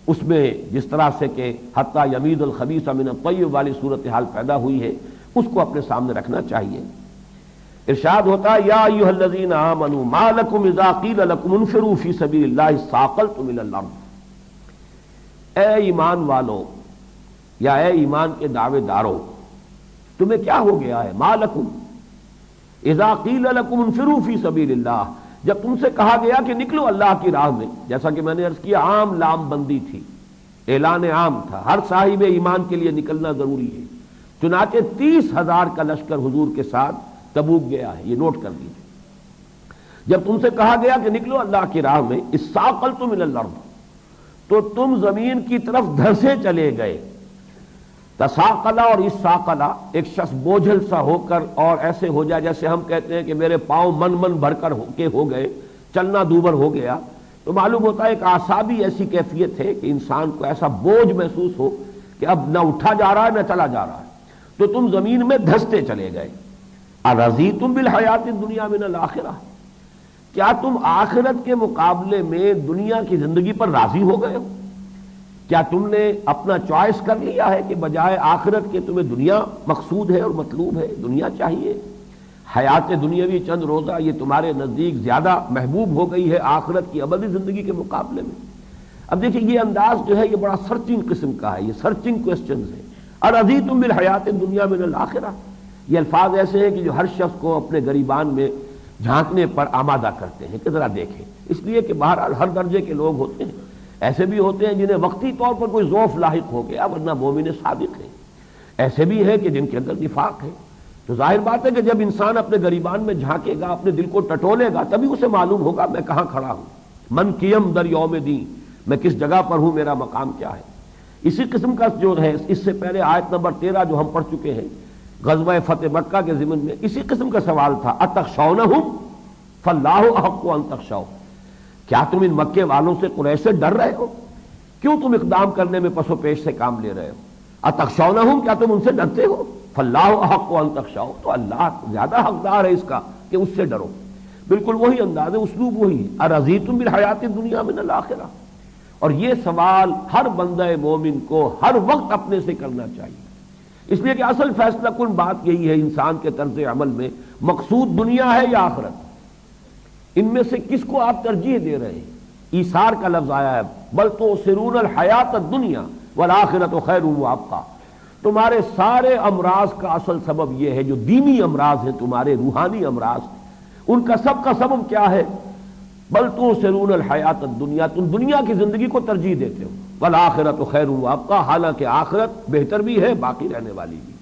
اس میں جس طرح سے کہ حتیٰ یمیز الخبیث من الطیب والی صورتحال پیدا ہوئی ہے، اس کو اپنے سامنے رکھنا چاہیے. ارشاد ہوتا ہے یا ایھا الذین آمنوا ما لکم اذا قیل لکم انفروا فی سبیل اللہ اثاقلتم الی الارض. اے ایمان والو یا اے ایمان کے دعوے دارو، تمہیں کیا ہو گیا ہے؟ ما لکم اذا قیل لکم انفروا فی سبیل اللہ، جب تم سے کہا گیا کہ نکلو اللہ کی راہ میں. جیسا کہ میں نے عرض کیا عام لام بندی تھی، اعلان عام تھا، ہر صاحب ایمان کے لیے نکلنا ضروری ہے. چنانچہ 30,000 کا لشکر حضور کے ساتھ تبوک گیا ہے، یہ نوٹ کر لیجیے. جب تم سے کہا گیا کہ نکلو اللہ کی راہ میں اثاقلتم الی الارض، تو تم زمین کی طرف دھسے چلے گئے. تساقلا اور اساقلا، ایک شخص بوجھل سا ہو کر اور ایسے ہو جائے جیسے ہم کہتے ہیں کہ میرے پاؤں من بھر کر ہو گئے، چلنا دوبر ہو گیا، تو معلوم ہوتا ہے ایک اعصابی ایسی کیفیت ہے کہ انسان کو ایسا بوجھ محسوس ہو کہ اب نہ اٹھا جا رہا ہے نہ چلا جا رہا ہے. تو تم زمین میں دھستے چلے گئے. ارضیتم بالحیات الدنیا من الآخرہ، کیا تم آخرت کے مقابلے میں دنیا کی زندگی پر راضی ہو گئے ہو؟ کیا تم نے اپنا چوائس کر لیا ہے کہ بجائے آخرت کے تمہیں دنیا مقصود ہے اور مطلوب ہے، دنیا چاہیے؟ حیات دنیاوی چند روزہ یہ تمہارے نزدیک زیادہ محبوب ہو گئی ہے آخرت کی ابدی زندگی کے مقابلے میں. اب دیکھیں یہ انداز جو ہے یہ بڑا سرچنگ قسم کا ہے، یہ سرچنگ کوسچنز ہے. ارضیتم بالحیات الدنیا من الآخرہ، یہ الفاظ ایسے ہیں کہ جو ہر شخص کو اپنے گریبان میں جھانکنے پر آمادہ کرتے ہیں کہ ذرا دیکھیں. اس لیے کہ بہرحال ہر درجے کے لوگ ہوتے ہیں، ایسے بھی ہوتے ہیں جنہیں وقتی طور پر کوئی ذوف لاحق ہو گیا ورنہ مومن صادق ہیں، ایسے بھی ہیں کہ جن کے اندر نفاق ہے. تو ظاہر بات ہے کہ جب انسان اپنے گریبان میں جھانکے گا، اپنے دل کو ٹٹولے گا، تبھی اسے معلوم ہوگا میں کہاں کھڑا ہوں، من کیم در یوم دین، میں کس جگہ پر ہوں، میرا مقام کیا ہے. اسی قسم کا جو ہے اس سے پہلے آیت نمبر 13 جو ہم پڑھ چکے ہیں غزوہ فتح مکہ کے ضمن میں، اسی قسم کا سوال تھا اتخشونہم فاللہ احق ان تخشوا، کیا تم ان مکے والوں سے قریش سے ڈر رہے ہو؟ کیوں تم اقدام کرنے میں پس و پیش سے کام لے رہے ہو؟ اتخشونہم، کیا تم ان سے ڈرتے ہو؟ فاللہ احق ان تخشوا، تو اللہ زیادہ حقدار ہے اس کا کہ اس سے ڈرو. بالکل وہی انداز ہے، اسلوب وہی ہے. ارضیتم بالحیات الدنیا من الآخرہ. اور یہ سوال ہر بندہ مومن کو ہر وقت اپنے سے کرنا چاہیے، اس لیے کہ اصل فیصلہ کن بات یہی ہے انسان کے طرز عمل میں، مقصود دنیا ہے یا آخرت؟ ان میں سے کس کو آپ ترجیح دے رہے ہیں؟ ایثار کا لفظ آیا ہے، بل تؤثرون الحیات الدنیا والآخرۃ خیر وابقیٰ۔ تمہارے سارے امراض کا اصل سبب یہ ہے، جو دینی امراض ہیں تمہارے، روحانی امراض، ان کا سبب کیا ہے؟ بل تؤثرون الحیات الدنیا، تم دنیا کی زندگی کو ترجیح دیتے ہو، والآخرۃ خیر وابقیٰ، حالانکہ آخرت بہتر بھی ہے، باقی رہنے والی بھی۔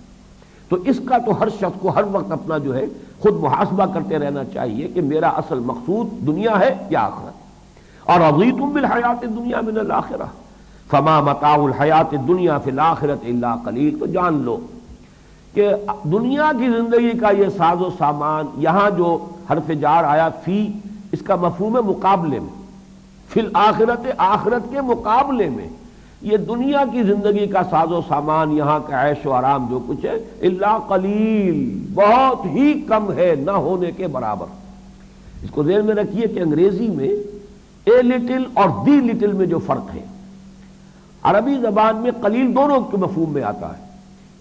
تو اس کا تو ہر شخص کو ہر وقت اپنا جو ہے خود محاسبہ کرتے رہنا چاہیے کہ میرا اصل مقصود دنیا ہے یا آخرت۔ اور رضیتم بالحیات الدنیا من الآخرہ فما متاع الحیات الدنیا فی الآخرۃ الا قلیل۔ تو جان لو کہ دنیا کی زندگی کا یہ ساز و سامان، یہاں جو حرف جار آیا فی، اس کا مفہوم ہے مقابلے میں، فی الآخرت، آخرت کے مقابلے میں یہ دنیا کی زندگی کا ساز و سامان، یہاں کا عیش و آرام جو کچھ ہے، الا قلیل، بہت ہی کم ہے، نہ ہونے کے برابر۔ اس کو ذہن میں رکھیے کہ انگریزی میں اے لٹل اور دی لٹل میں جو فرق ہے، عربی زبان میں قلیل دونوں کے مفہوم میں آتا ہے،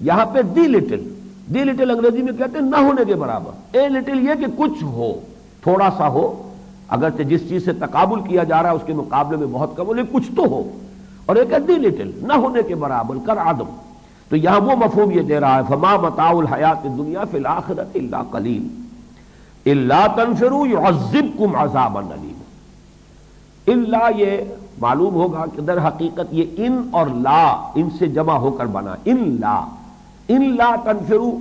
یہاں پہ دی لٹل انگریزی میں کہتے ہیں نہ ہونے کے برابر۔ اے لٹل یہ کہ کچھ ہو، تھوڑا سا ہو، اگرچہ جس چیز سے تقابل کیا جا رہا ہے اس کے مقابلے میں بہت کم ہو، لیکن کچھ تو ہو، اور ایک دی لٹل، نہ ہونے کے برابر، کر عدم۔ تو یہاں وہ مفہوم یہ دے رہا ہے، فما متاع الحیات الدنیا فی الآخرۃ الا قلیل الا تنفروا يعذبكم عذابا الیما۔ الا یہ معلوم ہوگا کہ در حقیقت یہ ان اور لا، ان سے جمع ہو کر بنا، ان لا تنفروا،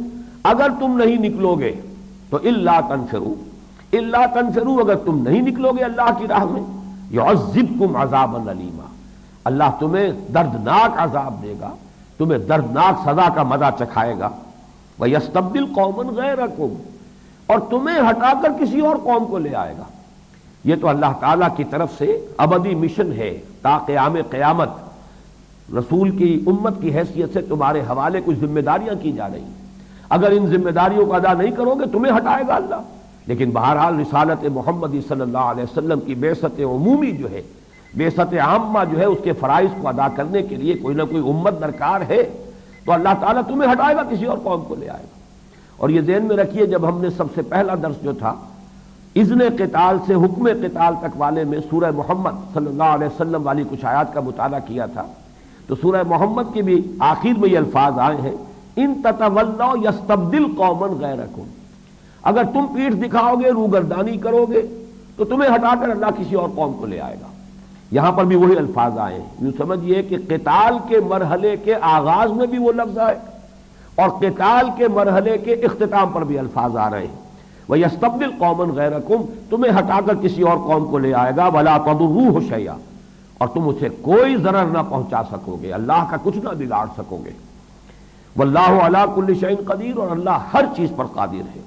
اگر تم نہیں نکلو گے تو الا تنفروا، اگر تم نہیں نکلو گے اللہ کی راہ میں، يعذبكم عذابا الیما، اللہ تمہیں دردناک عذاب دے گا، تمہیں دردناک سزا کا مزہ چکھائے گا، وَيَسْتَبْدِلْ قَوْمًا غَيْرَكُمْ، اور تمہیں ہٹا کر کسی اور قوم کو لے آئے گا۔ یہ تو اللہ تعالیٰ کی طرف سے ابدی مشن ہے، تا قیام قیامت رسول کی امت کی حیثیت سے تمہارے حوالے کچھ ذمہ داریاں کی جا رہی ہیں، اگر ان ذمہ داریوں کو ادا نہیں کرو گے تمہیں ہٹائے گا اللہ۔ لیکن بہرحال رسالت محمدی صلی اللہ علیہ وسلم کی بعثت عمومی جو ہے، بعثت عامہ جو ہے، اس کے فرائض کو ادا کرنے کے لیے کوئی نہ کوئی امت درکار ہے، تو اللہ تعالیٰ تمہیں ہٹائے گا، کسی اور قوم کو لے آئے گا۔ اور یہ ذہن میں رکھیے، جب ہم نے سب سے پہلا درس جو تھا اذن قتال سے حکم قتال تک والے میں سورہ محمد صلی اللہ علیہ وسلم والی کچھ آیات کا مطالعہ کیا تھا، تو سورہ محمد کے بھی آخر میں یہ الفاظ آئے ہیں، ان تتولوا یستبدل قوما غیرکم، اگر تم پیٹھ دکھاؤ گے، روگردانی کرو گے، تو تمہیں ہٹا کر اللہ کسی اور قوم کو لے آئے گا۔ یہاں پر بھی وہی الفاظ آئے ہیں، یوں سمجھیے کہ قتال کے مرحلے کے آغاز میں بھی وہ لفظ آئے اور قتال کے مرحلے کے اختتام پر بھی الفاظ آ رہے ہیں، وَيَسْتَبْدِلْ قَوْمًا غَيْرَكُمْ، تمہیں ہٹا کر کسی اور قوم کو لے آئے گا، وَلَا تَضُرُّوهُ شَيْئًا، اور تم اسے کوئی ضرر نہ پہنچا سکو گے، اللہ کا کچھ نہ بگاڑ سکو گے۔ وَاللَّهُ عَلَىٰ كُلِّ شَيْءٍ قَدِيرٌ، اور اللہ ہر چیز پر قادر ہے۔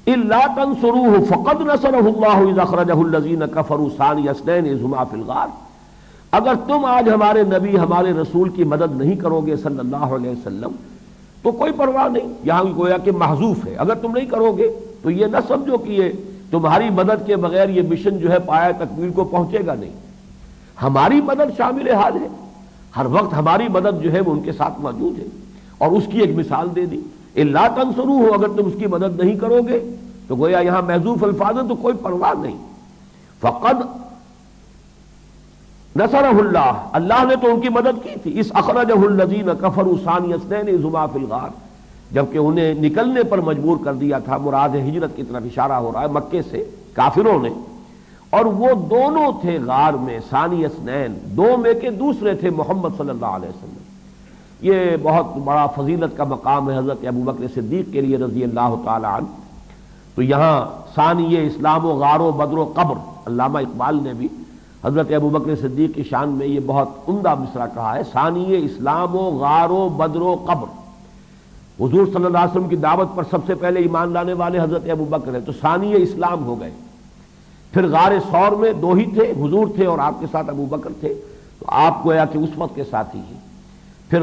إِلَّا تَنْصُرُوهُ فَقَدْ نَصَرَهُ اللَّهُ إِذْ أَخْرَجَهُ الَّذِينَ كَفَرُوا ثَانِيَ اثْنَيْنِ إِذْ هُمَا فِي الْغَارِ، اگر تم آج ہمارے نبی، ہمارے رسول کی مدد نہیں کرو گے صلی اللہ علیہ وسلم، تو کوئی پرواہ نہیں، یہاں گویا کہ محذوف ہے، اگر تم نہیں کرو گے تو یہ نہ سمجھو کہ یہ تمہاری مدد کے بغیر یہ مشن جو ہے پایہ تکمیل کو پہنچے گا، نہیں، ہماری مدد شامل حال ہے، ہر وقت ہماری مدد جو ہے وہ ان کے ساتھ موجود ہے، اور اس کی ایک مثال دے دی، الا تنصروہ، اگر تم اس کی مدد نہیں کرو گے تو گویا یہاں محذوف الفاظ ہے، تو کوئی پرواہ نہیں، فقد نصرہ اللہ، اللہ نے تو ان کی مدد کی تھی، اس اخرجہ الذین کفروا ثانی اثنین اذ ہما فی الغار، جبکہ انہیں نکلنے پر مجبور کر دیا تھا، مراد ہجرت کی طرف اشارہ ہو رہا ہے مکے سے کافروں نے، اور وہ دونوں تھے غار میں، ثانی اثنین، دو میں کے دوسرے تھے محمد صلی اللہ علیہ وسلم۔ یہ بہت بڑا فضیلت کا مقام ہے حضرت ابوبکر صدیق کے لیے رضی اللہ تعالی عنہ۔ تو یہاں ثانی اسلام و غار و بدر و قبر، علامہ اقبال نے بھی حضرت ابوبکر صدیق کی شان میں یہ بہت عمدہ مصرع کہا ہے، ثانی اسلام و غار و بدر و قبر، حضور صلی اللہ علیہ وسلم کی دعوت پر سب سے پہلے ایمان لانے والے حضرت ابوبکر ہیں، تو ثانی اسلام ہو گئے۔ پھر غار ثور میں دو ہی تھے، حضور تھے اور آپ کے ساتھ ابوبکر تھے، تو آپ گویا کہ اس وقت کے ساتھی ہیں۔ پھر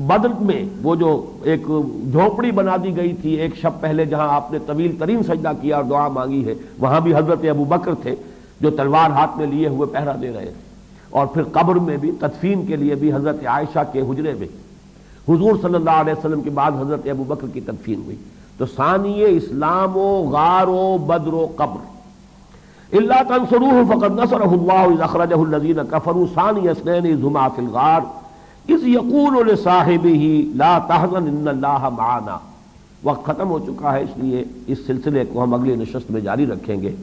بدر میں وہ جو ایک جھونپڑی بنا دی گئی تھی ایک شب پہلے، جہاں آپ نے طویل ترین سجدہ کیا اور دعا مانگی ہے، وہاں بھی حضرت ابوبکر تھے جو تلوار ہاتھ میں لیے ہوئے پہرا دے رہے تھے۔ اور پھر قبر میں بھی تدفین کے لیے بھی حضرت عائشہ کے حجرے میں حضور صلی اللہ علیہ وسلم کے بعد حضرت ابوبکر کی تدفین ہوئی۔ تو ثانی اسلام و غار و بدر و قبر، الا تنصروه فقد نصره الله اذ اخرجه الذين كفروا ثاني اثنين اذ هما في الغار اذ يقول لصاحبه لا تحزن ان الله معنا۔ وقت ختم ہو چکا ہے، اس لیے اس سلسلے کو ہم اگلی نشست میں جاری رکھیں گے۔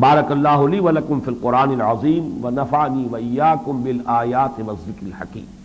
بارک اللہ لی ولکم فی القرآن العظیم ونفعنی وإیاکم بالآیات والذکر الحکیم۔